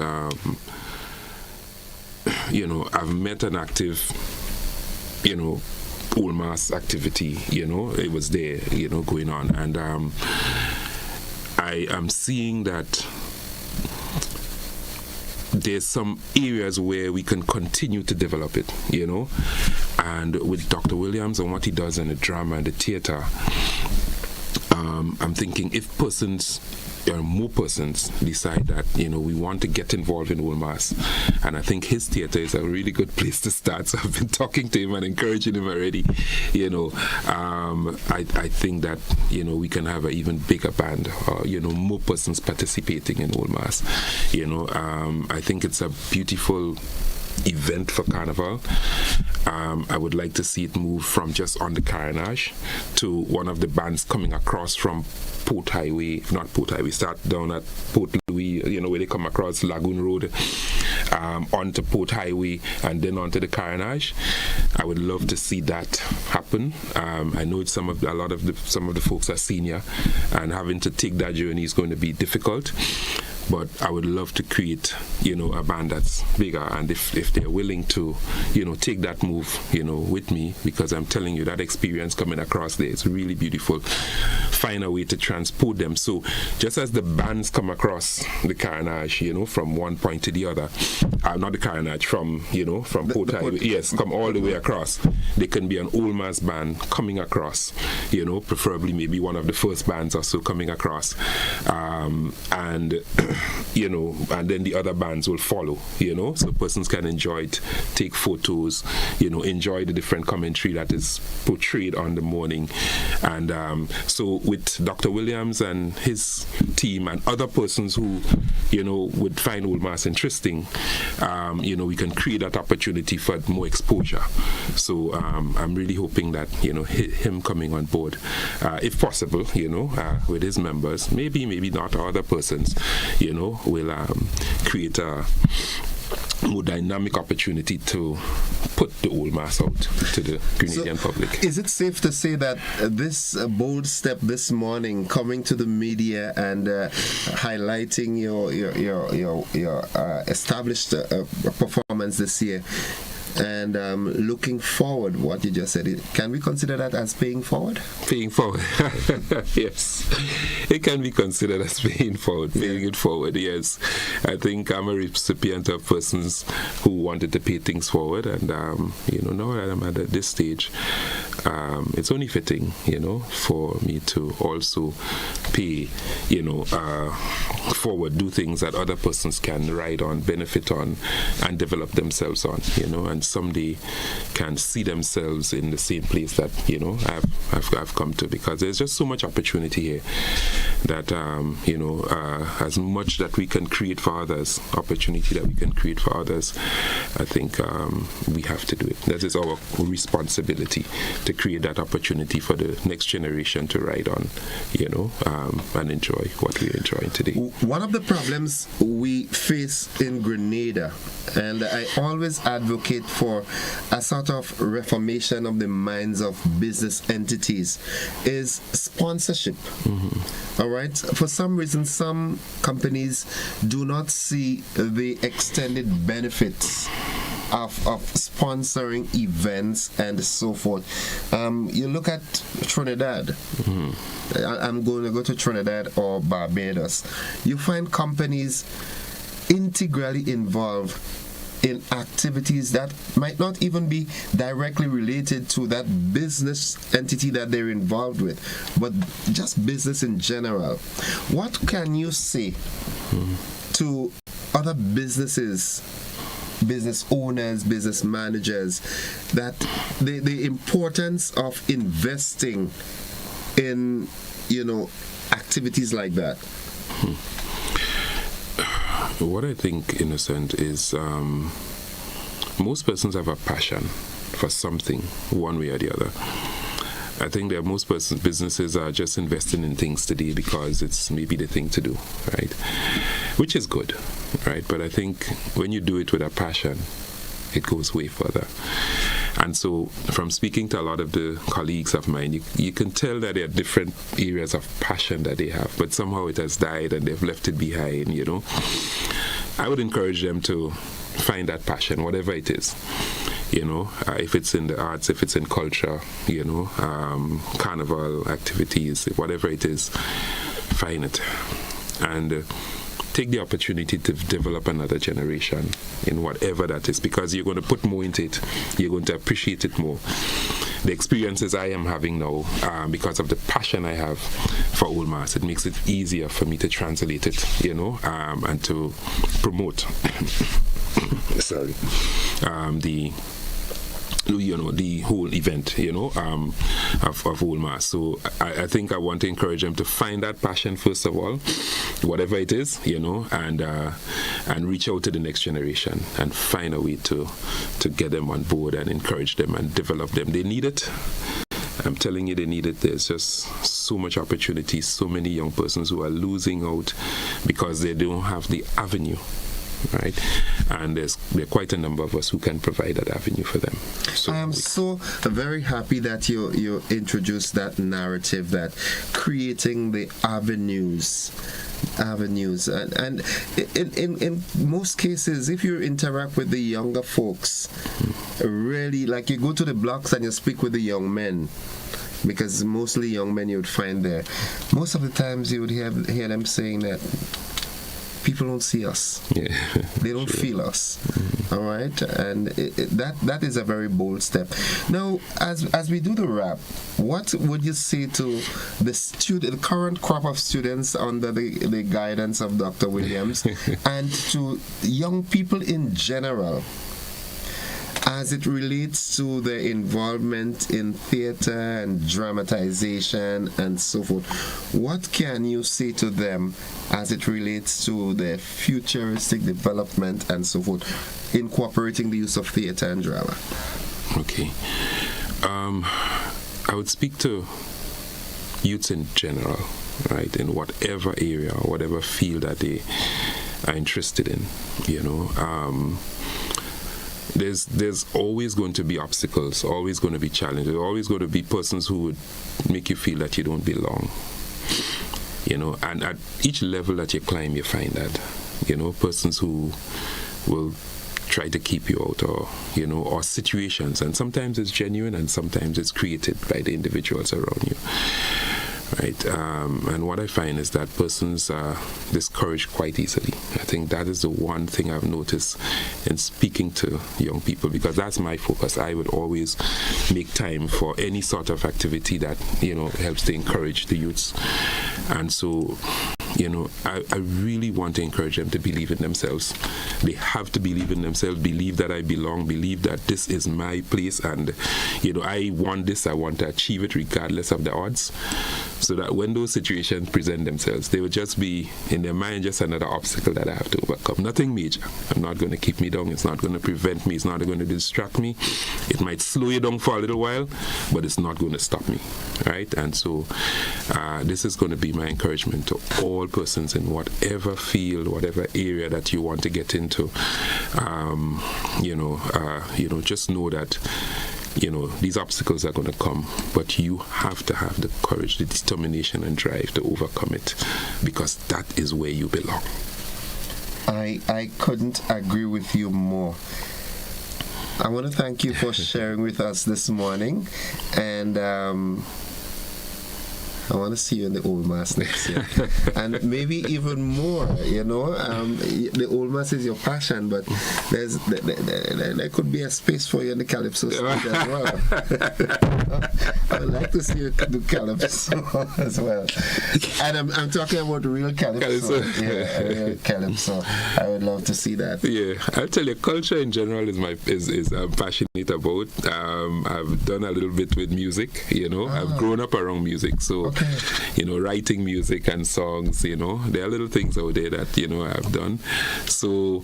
you know, I've met an active, you know, Old Mass activity, you know, it was there, you know, going on. And I am seeing that there's some areas where we can continue to develop it, you know. And with Dr. Williams and what he does in the drama and the theater, I'm thinking if more persons decide that, we want to get involved in Old Mass, and I think his theatre is a really good place to start. So I've been talking to him and encouraging him already. I think that, we can have an even bigger band, more persons participating in Old Mass. I think it's a beautiful event for Carnival. I would like to see it move from just on the Carnage to one of the bands coming across from Port Highway, not Port Highway, start down at Port Louis, where they come across Lagoon Road, onto Port Highway, and then onto the Carnage. I would love to see that happen. I know some of the folks are senior, and having to take that journey is going to be difficult. But I would love to create, a band that's bigger, and if they're willing to, take that move, with me, because I'm telling you that experience coming across there is really beautiful. Find a way to transport them. So just as the bands come across the Carnage, from one point to the other, not the Carnage, from Port Highway, yes, come all the way across. There can be an Old Mass band coming across, preferably maybe one of the first bands or so coming across, and then the other bands will follow, so persons can enjoy it, take photos, enjoy the different commentary that is portrayed on the morning. And so with Dr. Williams and his team and other persons who, would find Old Mass interesting, we can create that opportunity for more exposure. So I'm really hoping that, him coming on board, if possible, with his members, maybe not other persons, will create a more dynamic opportunity to put the Old Mass out to the Grenadian public. Is it safe to say that this bold step this morning, coming to the media and highlighting your established performance this year, and looking forward, what you just said, can we consider that as paying forward? Paying forward, yes. It can be considered as paying it forward, yes. I think I'm a recipient of persons who wanted to pay things forward, and, now that I'm at this stage, it's only fitting, for me to also pay, forward, do things that other persons can ride on, benefit on, and develop themselves on, and someday can see themselves in the same place that I've come to, because there's just so much opportunity here that as much that we can create for others, opportunity that we can create for others, I think we have to do it. That is our responsibility, to create that opportunity for the next generation to ride on, and enjoy what we're enjoying today. One of the problems we face in Grenada, and I always advocate for a sort of reformation of the minds of business entities, is sponsorship. Mm-hmm. All right. For some reason, some companies do not see the extended benefits of sponsoring events and so forth. You look at Trinidad. Mm-hmm. I'm going to go to Trinidad or Barbados. You find companies integrally involved in activities that might not even be directly related to that business entity that they're involved with, but just business in general. What can you say to other businesses, business owners, business managers, that the importance of investing in, activities like that? What I think, innocent, is most persons have a passion for something, one way or the other. I think that most businesses are just investing in things today because it's maybe the thing to do, right? Which is good, right? But I think when you do it with a passion, it goes way further. And so from speaking to a lot of the colleagues of mine, you can tell that there are different areas of passion that they have, but somehow it has died and they've left it behind, I would encourage them to find that passion, whatever it is. If it's in the arts, if it's in culture, carnival activities, whatever it is, find it. And take the opportunity to develop another generation in whatever that is, because you're going to put more into it, you're going to appreciate it more. the experiences I am having now, because of the passion I have for Old Mass, it makes it easier for me to translate it, and to promote the whole event, of Old Mass. So I think I want to encourage them to find that passion first of all, whatever it is, and reach out to the next generation and find a way to get them on board and encourage them and develop them. They need it. I'm telling you, they need it. There's just so much opportunity, so many young persons who are losing out because they don't have the avenue. Right, and there are quite a number of us who can provide that avenue for them. So I am so very happy that you introduced that narrative, that creating the avenues, and in most cases, if you interact with the younger folks, really, like you go to the blocks and you speak with the young men, because mostly young men you would find there. Most of the times you would hear them saying that people don't see us. Yeah, they don't feel us. All right, and that is a very bold step. Now, as we do the wrap, what would you say to the current crop of students under the guidance of Dr. Williams, and to young people in general, as it relates to their involvement in theater and dramatization and so forth? What can you say to them as it relates to their futuristic development and so forth, incorporating the use of theater and drama? Okay. I would speak to youths in general, right, in whatever area or whatever field that they are interested in, There's always going to be obstacles, always going to be challenges, always going to be persons who would make you feel that you don't belong. And at each level that you climb, you find that, persons who will try to keep you out, or situations, and sometimes it's genuine and sometimes it's created by the individuals around you. Right, and what I find is that persons are discouraged quite easily. I think that is the one thing I've noticed in speaking to young people, because that's my focus. I would always make time for any sort of activity that helps to encourage the youths, and so I really want to encourage them to believe in themselves. They have to believe in themselves, believe that I belong, believe that this is my place, and I want this, I want to achieve it regardless of the odds, so that when those situations present themselves, they will just be, in their mind, just another obstacle that I have to overcome. Nothing major. I'm not going to keep me down. It's not going to prevent me. It's not going to distract me. It might slow you down for a little while, but it's not going to stop me, right? And so this is going to be my encouragement to all persons in whatever field, whatever area that you want to get into. Just know that these obstacles are going to come, but you have to have the courage, the determination and drive to overcome it, because that is where you belong. I couldn't agree with you more. I want to thank you for sharing with us this morning, and I want to see you in the Old Mass next year, and maybe even more. The Old Mass is your passion, but there could be a space for you in the Calypso stage as well. I would like to see you do Calypso as well, and I'm talking about real Calypso. Yeah, real Calypso. I would love to see that. Yeah, I'll tell you, culture in general is I'm passionate about. I've done a little bit with music. I've grown up around music, so. Okay. Writing music and songs, there are little things out there that, I've done. So,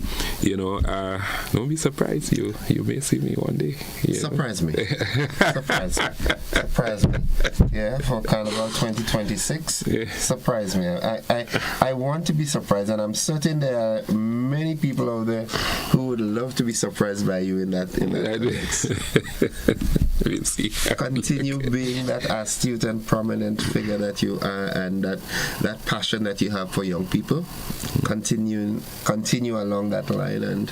don't be surprised. You may see me one day. Surprise me. Surprise me. Yeah, for Carnival 2026. Yeah. Surprise me. I want to be surprised, and I'm certain there are many people out there who would love to be surprised by you in that. We'll see. Continue being that astute and prominent figure that you are, and that passion that you have for young people. Continue along that line, and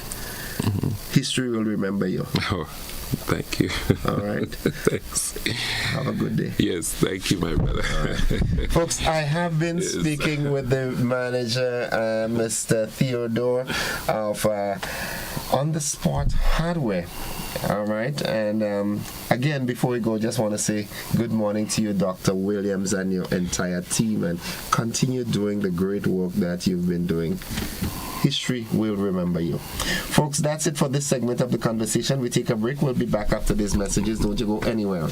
history will remember you. Oh, thank you. All right. Thanks. Have a good day. Yes, thank you, my brother. Right. Folks, I have been speaking with the manager, Mr. Theodore of on the spot hardware. All right, and again, before we go, just want to say good morning to you, Dr. Williams, and your entire team, and continue doing the great work that you've been doing. History will remember you. Folks, that's it for this segment of the conversation. We take a break. We'll be back after these messages. Don't you go anywhere.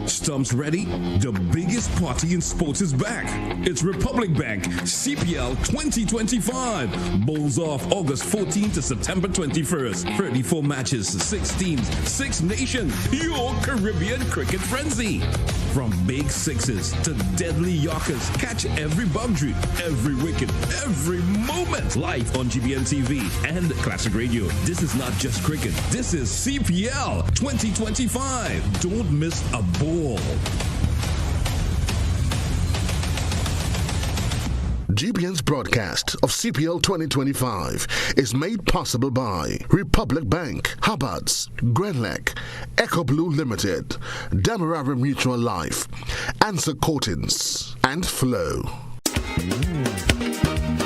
Stumps ready? The biggest party in sports is back. It's Republic Bank CPL 2025. Bowls off August 14th to September 21st. 34 matches, 6 teams, 6 nations. Your Caribbean cricket frenzy. From big sixes to deadly yorkers, catch every boundary, every wicket, every moment. Live on GBN TV and Classic Radio. This is not just cricket. This is CPL 2025. Don't miss a ball. GBN's broadcast of CPL 2025 is made possible by Republic Bank, Hubbards, Grenlec, Echo Blue Limited, Demerara Mutual Life, Answer Coatings, and Flow.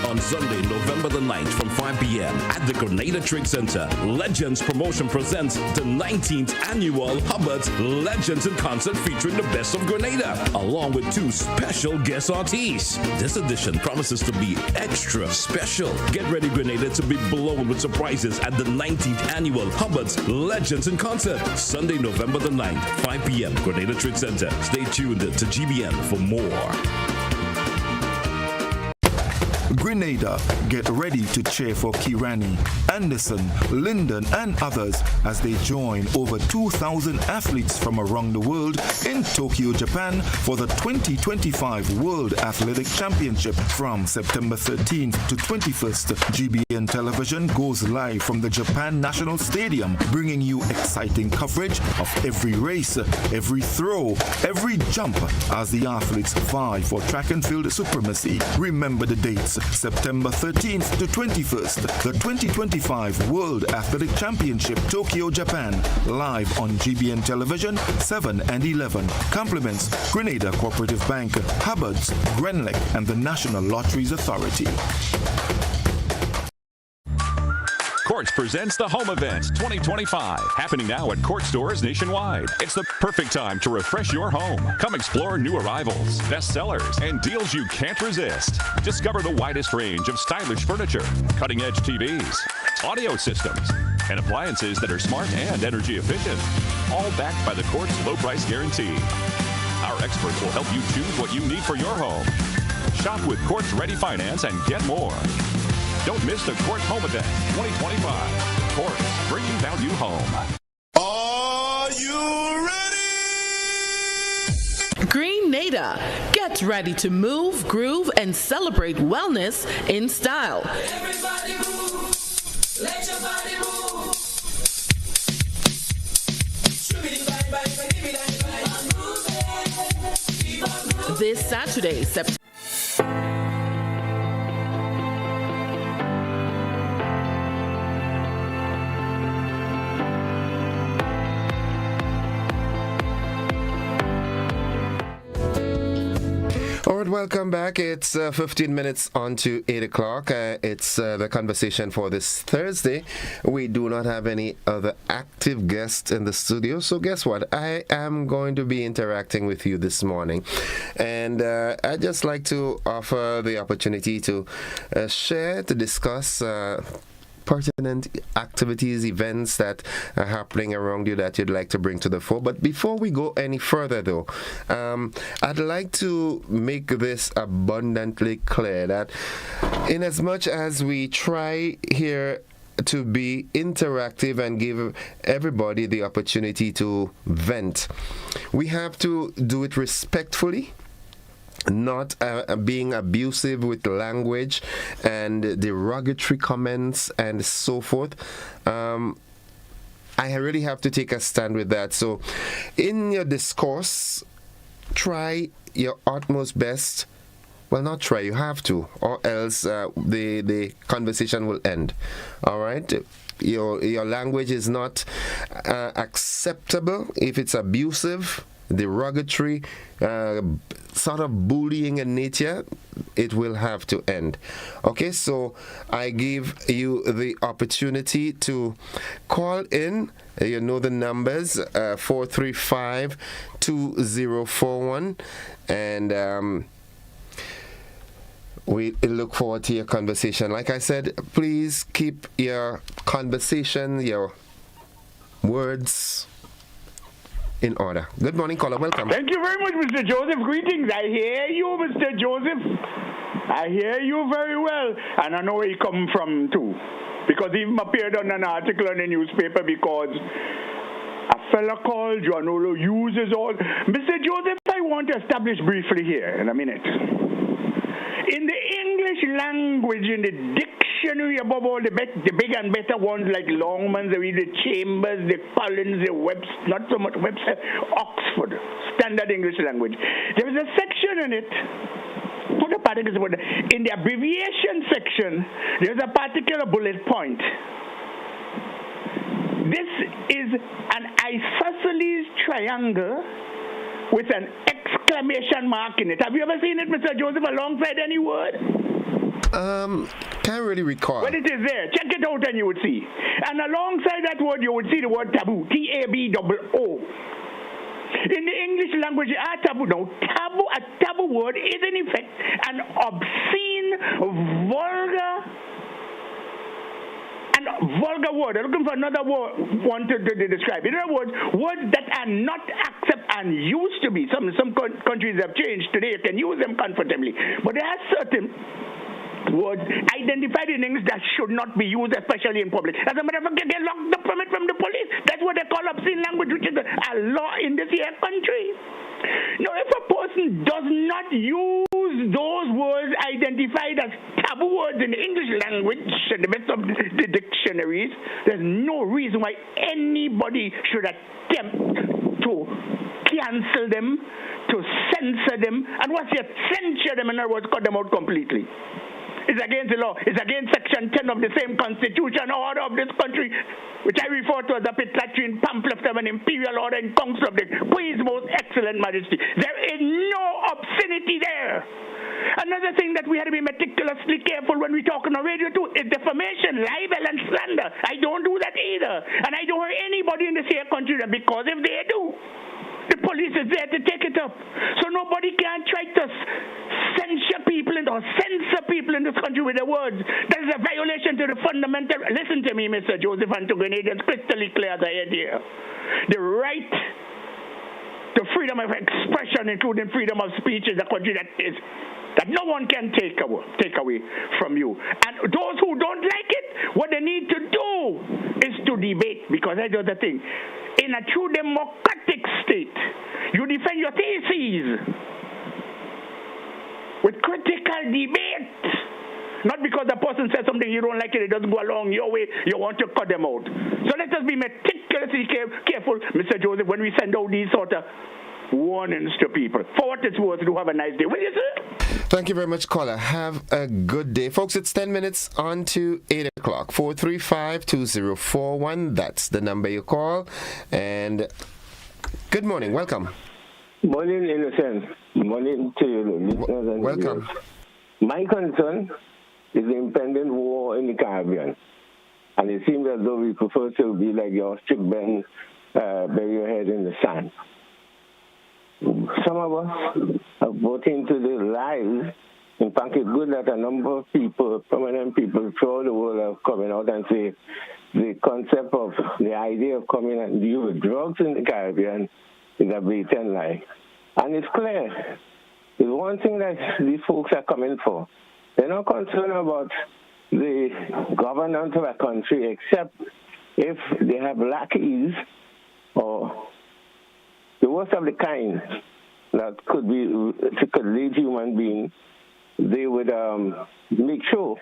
On Sunday, November the 9th from 5 p.m. at the Grenada Trade Center, Legends Promotion presents the 19th annual Hubbard's Legends in Concert featuring the best of Grenada, along with 2 special guest artists. This edition promises to be extra special. Get ready, Grenada, to be blown with surprises at the 19th annual Hubbard's Legends in Concert, Sunday, November the 9th, 5 p.m. Grenada Trade Center. Stay tuned to GBN for more. Grenada, get ready to cheer for Kirani, Anderson, Lyndon, and others as they join over 2,000 athletes from around the world in Tokyo, Japan for the 2025 World Athletic Championship from September 13th to 21st. GBN Television goes live from the Japan National Stadium, bringing you exciting coverage of every race, every throw, every jump as the athletes vie for track and field supremacy. Remember the dates. September 13th to 21st, the 2025 World Athletic Championship, Tokyo, Japan, live on GBN Television, 7 and 11. Compliments, Grenada Cooperative Bank, Hubbards, Grenlec, and the National Lotteries Authority. Quartz presents the Home Events 2025, happening now at Quartz stores nationwide. It's the perfect time to refresh your home. Come explore new arrivals, bestsellers, and deals you can't resist. Discover the widest range of stylish furniture, cutting-edge TVs, audio systems, and appliances that are smart and energy efficient, all backed by the Quartz low price guarantee. Our experts will help you choose what you need for your home. Shop with Quartz Ready Finance and get more. Don't miss the Quartz Home Event 2025. Quartz, bringing value home. Are you ready? Grenada, get ready to move, groove, and celebrate wellness in style. Everybody move. Let your body move. This Saturday, September. All right, welcome back. It's 15 minutes on to 8 o'clock. It's the conversation for this Thursday. We do not have any other active guests in the studio, so guess what? I am going to be interacting with you this morning. And I'd just like to offer the opportunity to share, to discuss pertinent activities, events that are happening around you that you'd like to bring to the fore. But before we go any further, though, I'd like to make this abundantly clear that in as much as we try here to be interactive and give everybody the opportunity to vent, we have to do it respectfully, not being abusive with language and derogatory comments and so forth. I really have to take a stand with that. So in your discourse, try your utmost best. Well, not try, you have to, or else the conversation will end. All right? Your language is not acceptable if it's abusive, derogatory, sort of bullying in nature. It will have to end. Okay, so I give you the opportunity to call in. You know the numbers, 435-2041, and we look forward to your conversation. Like I said, please keep your conversation, your words in order. Good morning, caller. Welcome. Thank you very much, Mr. Joseph. Greetings. I hear you, Mr. Joseph. I hear you very well. And I know where you come from, too. Because he even appeared on an article in the newspaper because a fella called Gianolo uses all... Mr. Joseph, I want to establish briefly here in a minute. In the English language, in the dictionary, above all the big and better ones like Longman's, the Chambers, the Collins, the Webster, not so much Webster, Oxford, Standard English Language. There is a section in it, not a particular, in the abbreviation section, there's a particular bullet point. This is an isosceles triangle with an exclamation mark in it. Have you ever seen it, Mr. Joseph, alongside any word? Can't really recall. Well, it is there. Check it out and you would see. And alongside that word, you would see the word taboo. T-A-B-O-O. In the English language, a taboo word is in effect an obscene, vulgar word. I'm looking for another one to describe. In other words, words that are not accepted and used to be. Some countries have changed today. You can use them comfortably. But there are certain words identified in English that should not be used, especially in public. As a matter of fact, you get locked up from it from the police. That's what they call obscene language, which is a law in this here country. Now, if a person does not use those words identified as taboo words in the English language, in the best of the dictionaries, there's no reason why anybody should attempt to cancel them, to censor them, and once you censure them, in other words, cut them out completely. It's against the law. It's against Section 10 of the same Constitution order of this country, which I refer to as a Latrine pamphlet of an imperial order in council of the Queen's most excellent majesty. There is no obscenity there. Another thing that we have to be meticulously careful when we talk on the radio too is defamation, libel, and slander. I don't do that either. And I don't hurt anybody in this here country because if they do, the police is there to take it up. So nobody can try to censure people or censor people in this country with their words. That is a violation to the fundamental... Listen to me, Mr. Joseph, and to Grenadians, crystal clear as I head here. The right to freedom of expression, including freedom of speech, is a country that no one can take away from you. And those who don't like it, what they need to do is to debate, because that's the other thing. In a true democratic state, you defend your theses with critical debate. Not because the person says something you don't like it doesn't go along your way, you want to cut them out. So let us be meticulously careful, Mr. Joseph, when we send out these sort of warnings to people. For what it's worth, do have a nice day. Will you, sir? Thank you very much, caller. Have a good day. Folks, it's 10 minutes on to 8 o'clock. 435-2041. That's the number you call. And good morning. Welcome. Morning, Innocent. Morning to you, listeners and welcome. Viewers. My concern is the impending war in the Caribbean. And it seems as though we prefer to be like your strict Ben, bury your head in the sand. Some of us have bought into the lies. In fact, it's good that a number of people, prominent people throughout the world have come out and say the concept of the idea of coming and deal with drugs in the Caribbean is a blatant lie. And it's clear. There's one thing that these folks are coming for. They're not concerned about the governance of a country except if they have lackeys or the worst of the kind that could lead human beings. They would make sure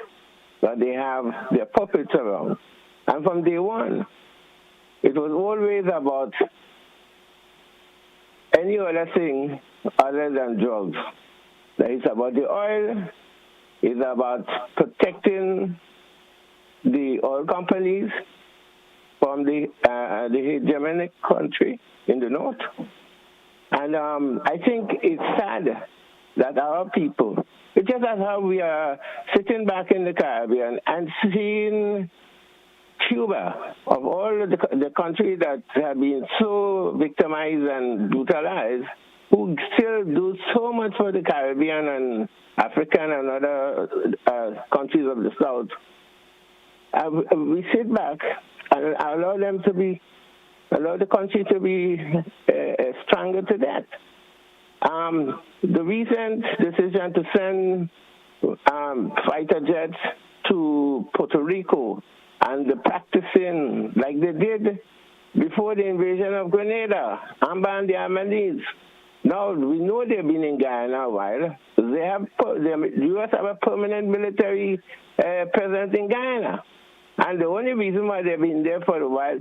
that they have their puppets around. And from day one, it was always about any other thing other than drugs. That it's about the oil, it's about protecting the oil companies from the hegemonic country in the north. And I think it's sad that our people, it's just as how we are sitting back in the Caribbean and seeing Cuba, of all the countries that have been so victimized and brutalized, who still do so much for the Caribbean and African and other countries of the South. We sit back and allow the country to be strangled to death. The recent decision to send fighter jets to Puerto Rico and the practicing like they did before the invasion of Grenada, and the Amanese. Now, we know they've been in Guyana a while. The U.S. have a permanent military presence in Guyana. And the only reason why they've been there for a while,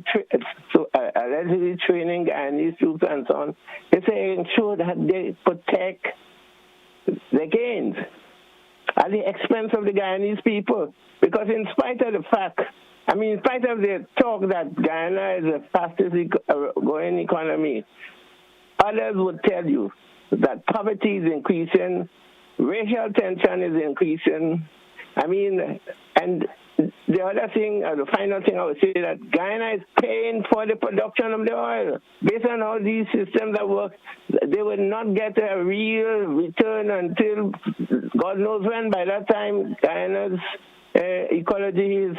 allegedly training Guyanese troops and so on, is to ensure that they protect the gains at the expense of the Guyanese people. Because in spite of the fact, in spite of the talk that Guyana is the fastest growing economy, others would tell you that poverty is increasing, racial tension is increasing. And the other thing, the final thing I would say, that Guyana is paying for the production of the oil. Based on how these systems are work, they will not get a real return until God knows when. By that time, Guyana's ecology is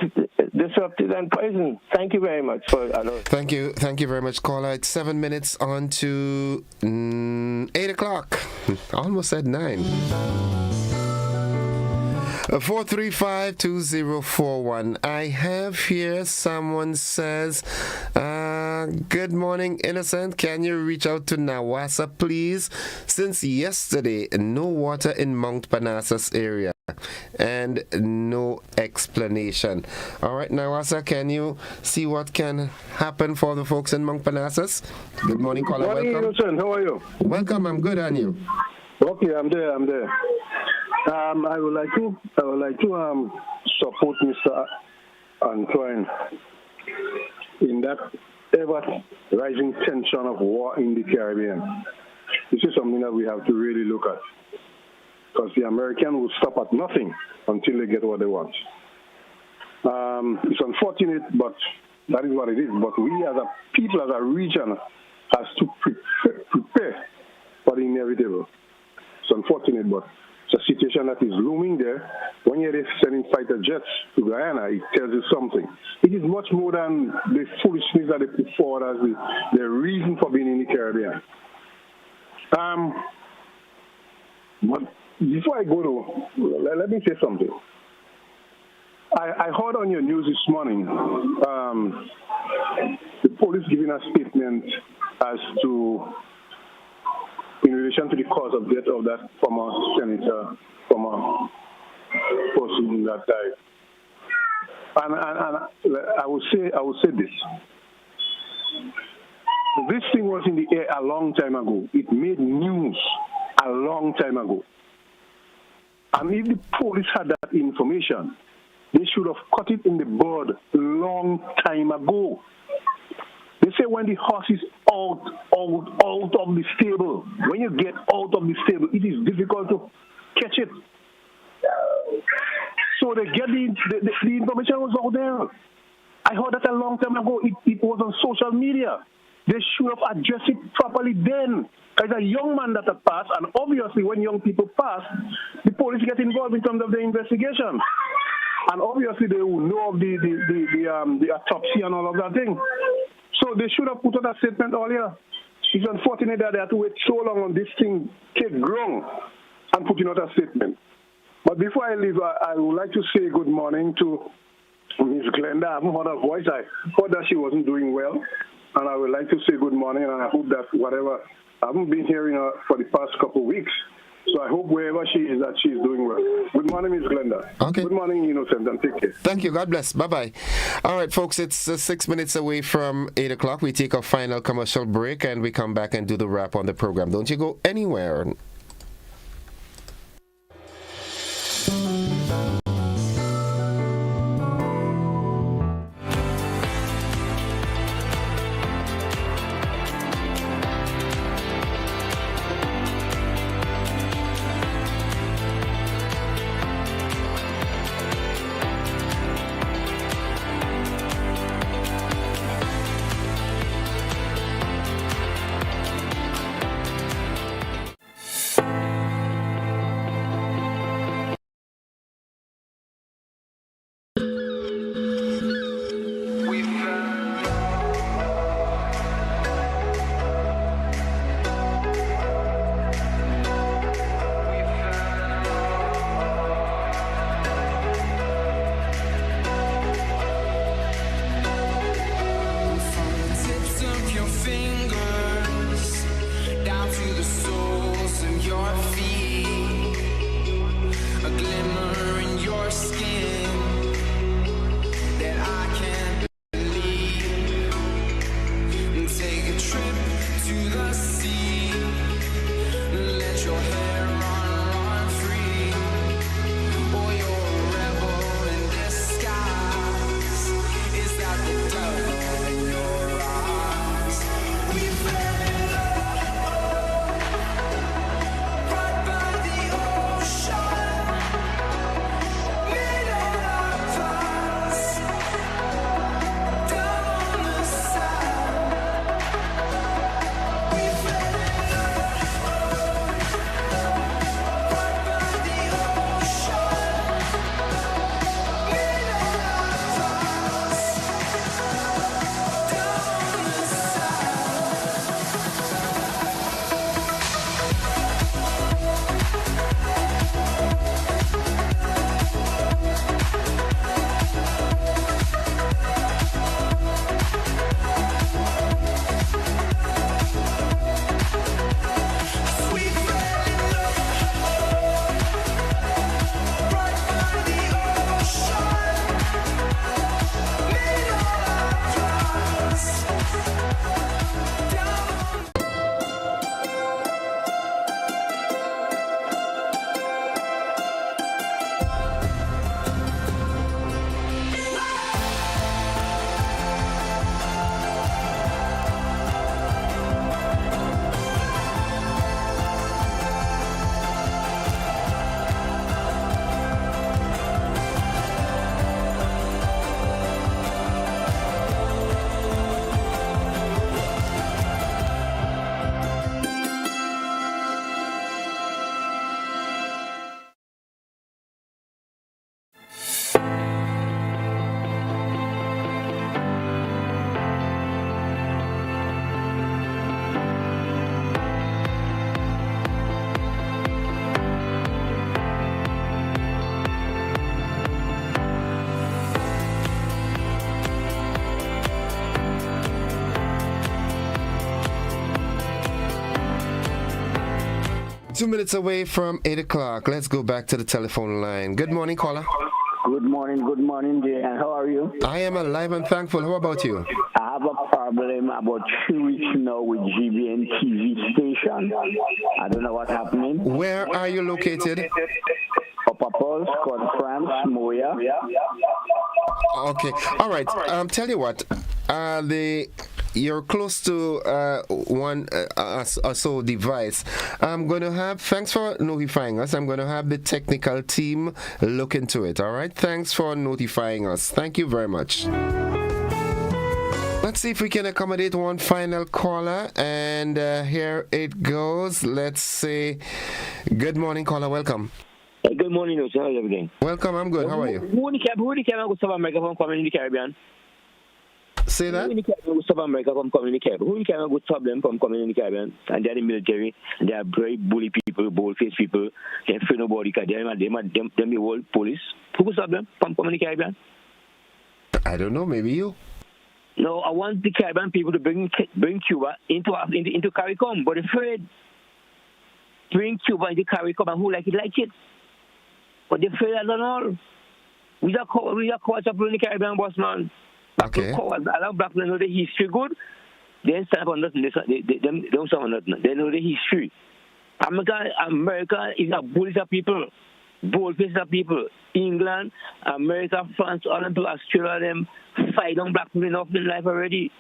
disrupted and poisoned. Thank you very much for allowing. Thank you very much, caller. It's 7 minutes on to 8 o'clock. Almost at 9. 435-2041. I have here someone says, good morning, Innocent. Can you reach out to Nawasa, please? Since yesterday, no water in Mount Parnassus area and no explanation. All right, Nawasa, can you see what can happen for the folks in Mount Parnassus? Good morning, caller. Morning, welcome. Innocent. How are you? Welcome. I'm good, and you? Okay, I'm there. I would like to support Mr. Antoine in that ever-rising tension of war in the Caribbean. This is something that we have to really look at, because the Americans will stop at nothing until they get what they want. It's unfortunate, but that is what it is. But we as a people, as a region, has to prepare for the inevitable. It's unfortunate, but it's a situation that is looming there. When you're sending fighter jets to Guyana, it tells you something. It is much more than the foolishness that they put forward as the reason for being in the Caribbean. But before I go to, let me say something. I heard on your news this morning, the police giving a statement as to, in relation to the cause of death of that former senator, former person that died. And I will say this. This thing was in the air a long time ago. It made news a long time ago. And if the police had that information, they should have cut it in the bud long time ago. They say when the horse is out of the stable, when you get out of the stable, it is difficult to catch it. So they get the information was out there. I heard that a long time ago. It was on social media. They should have addressed it properly then. As a young man that had passed, and obviously when young people pass, the police get involved in terms of the investigation. And obviously they will know of the autopsy and all of that thing. So they should have put out a statement earlier. It's unfortunate that they had to wait so long on this thing take ground and putting out a statement. But before I leave, I would like to say good morning to Ms. Glenda. I haven't heard her voice. I heard that she wasn't doing well. And I would like to say good morning, and I hope that whatever, I haven't been hearing her for the past couple of weeks. So I hope wherever she is, that she's doing well. Good morning, Ms. Glenda. Okay. Good morning, Innocent, and take care. Thank you. God bless. Bye-bye. All right, folks, it's 6 minutes away from 8 o'clock. We take a final commercial break, and we come back and do the wrap on the program. Don't you go anywhere. Two minutes away from 8 o'clock. Let's go back to the telephone line. Good morning, caller. Good morning, dear. And how are you? I am alive and thankful. How about you? I have a problem about 3 weeks now with GBN TV station. I don't know what's happening. Where are you located? Upper Pulse, France, Moya. Okay. All right. Tell you what. You're close to one or so device. I'm going to have, thanks for notifying us. I'm going to have the technical team look into it. All right. Thanks for notifying us. Thank you very much. Let's see if we can accommodate one final caller. And here it goes. Let's say, good morning, caller. Welcome. Hey, good morning, sir. How are you everything? Welcome. I'm good. How are you? Who in the Caribbean go South America from coming in the Caribbean? Say that? Who in the Caribbean go South America from coming in the Caribbean? Who in the Caribbean go stop them from coming in the Caribbean? And they're the military, and they are very bully people, bold-faced people. They don't fear nobody because them the whole police. Who go stop them from coming in the Caribbean? I don't know. Maybe you. No, I want the Caribbean people to bring Cuba into CARICOM, but they're afraid. bring Cuba into Caribbean, come and who like it. But they fail at all. We are caught up in the Caribbean, boss man. Okay. Allow black people know the history good. They don't stand up on nothing. They don't stand on nothing. They know the history. America is a bullies of people. Bold faces of people. England, America, France, all them to Australia, them fight on black people enough in life already.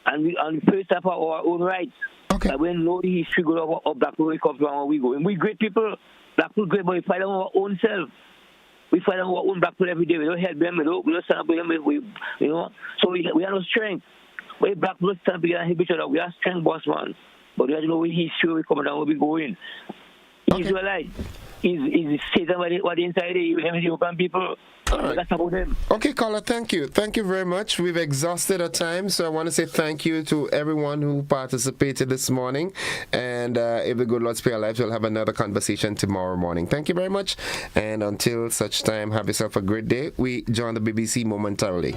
And we first have our own rights. Okay. We know the history good of black people, we come from where we go. And we great people. Black people great, but we fight on our own self. We fight on our own black people every day. We don't help them. We don't stand up with them. So we have no strength. When black people stand up together and help each other, we have strength, boss man. But we have to know where history we come down, where we going. Okay. Israelite is Satan what the inside the European people. Right. That's about them. Okay, caller, thank you. Thank you very much. We've exhausted our time, so I want to say thank you to everyone who participated this morning. And if the good Lord spare our lives, we'll have another conversation tomorrow morning. Thank you very much. And until such time, have yourself a great day. We join the BBC momentarily.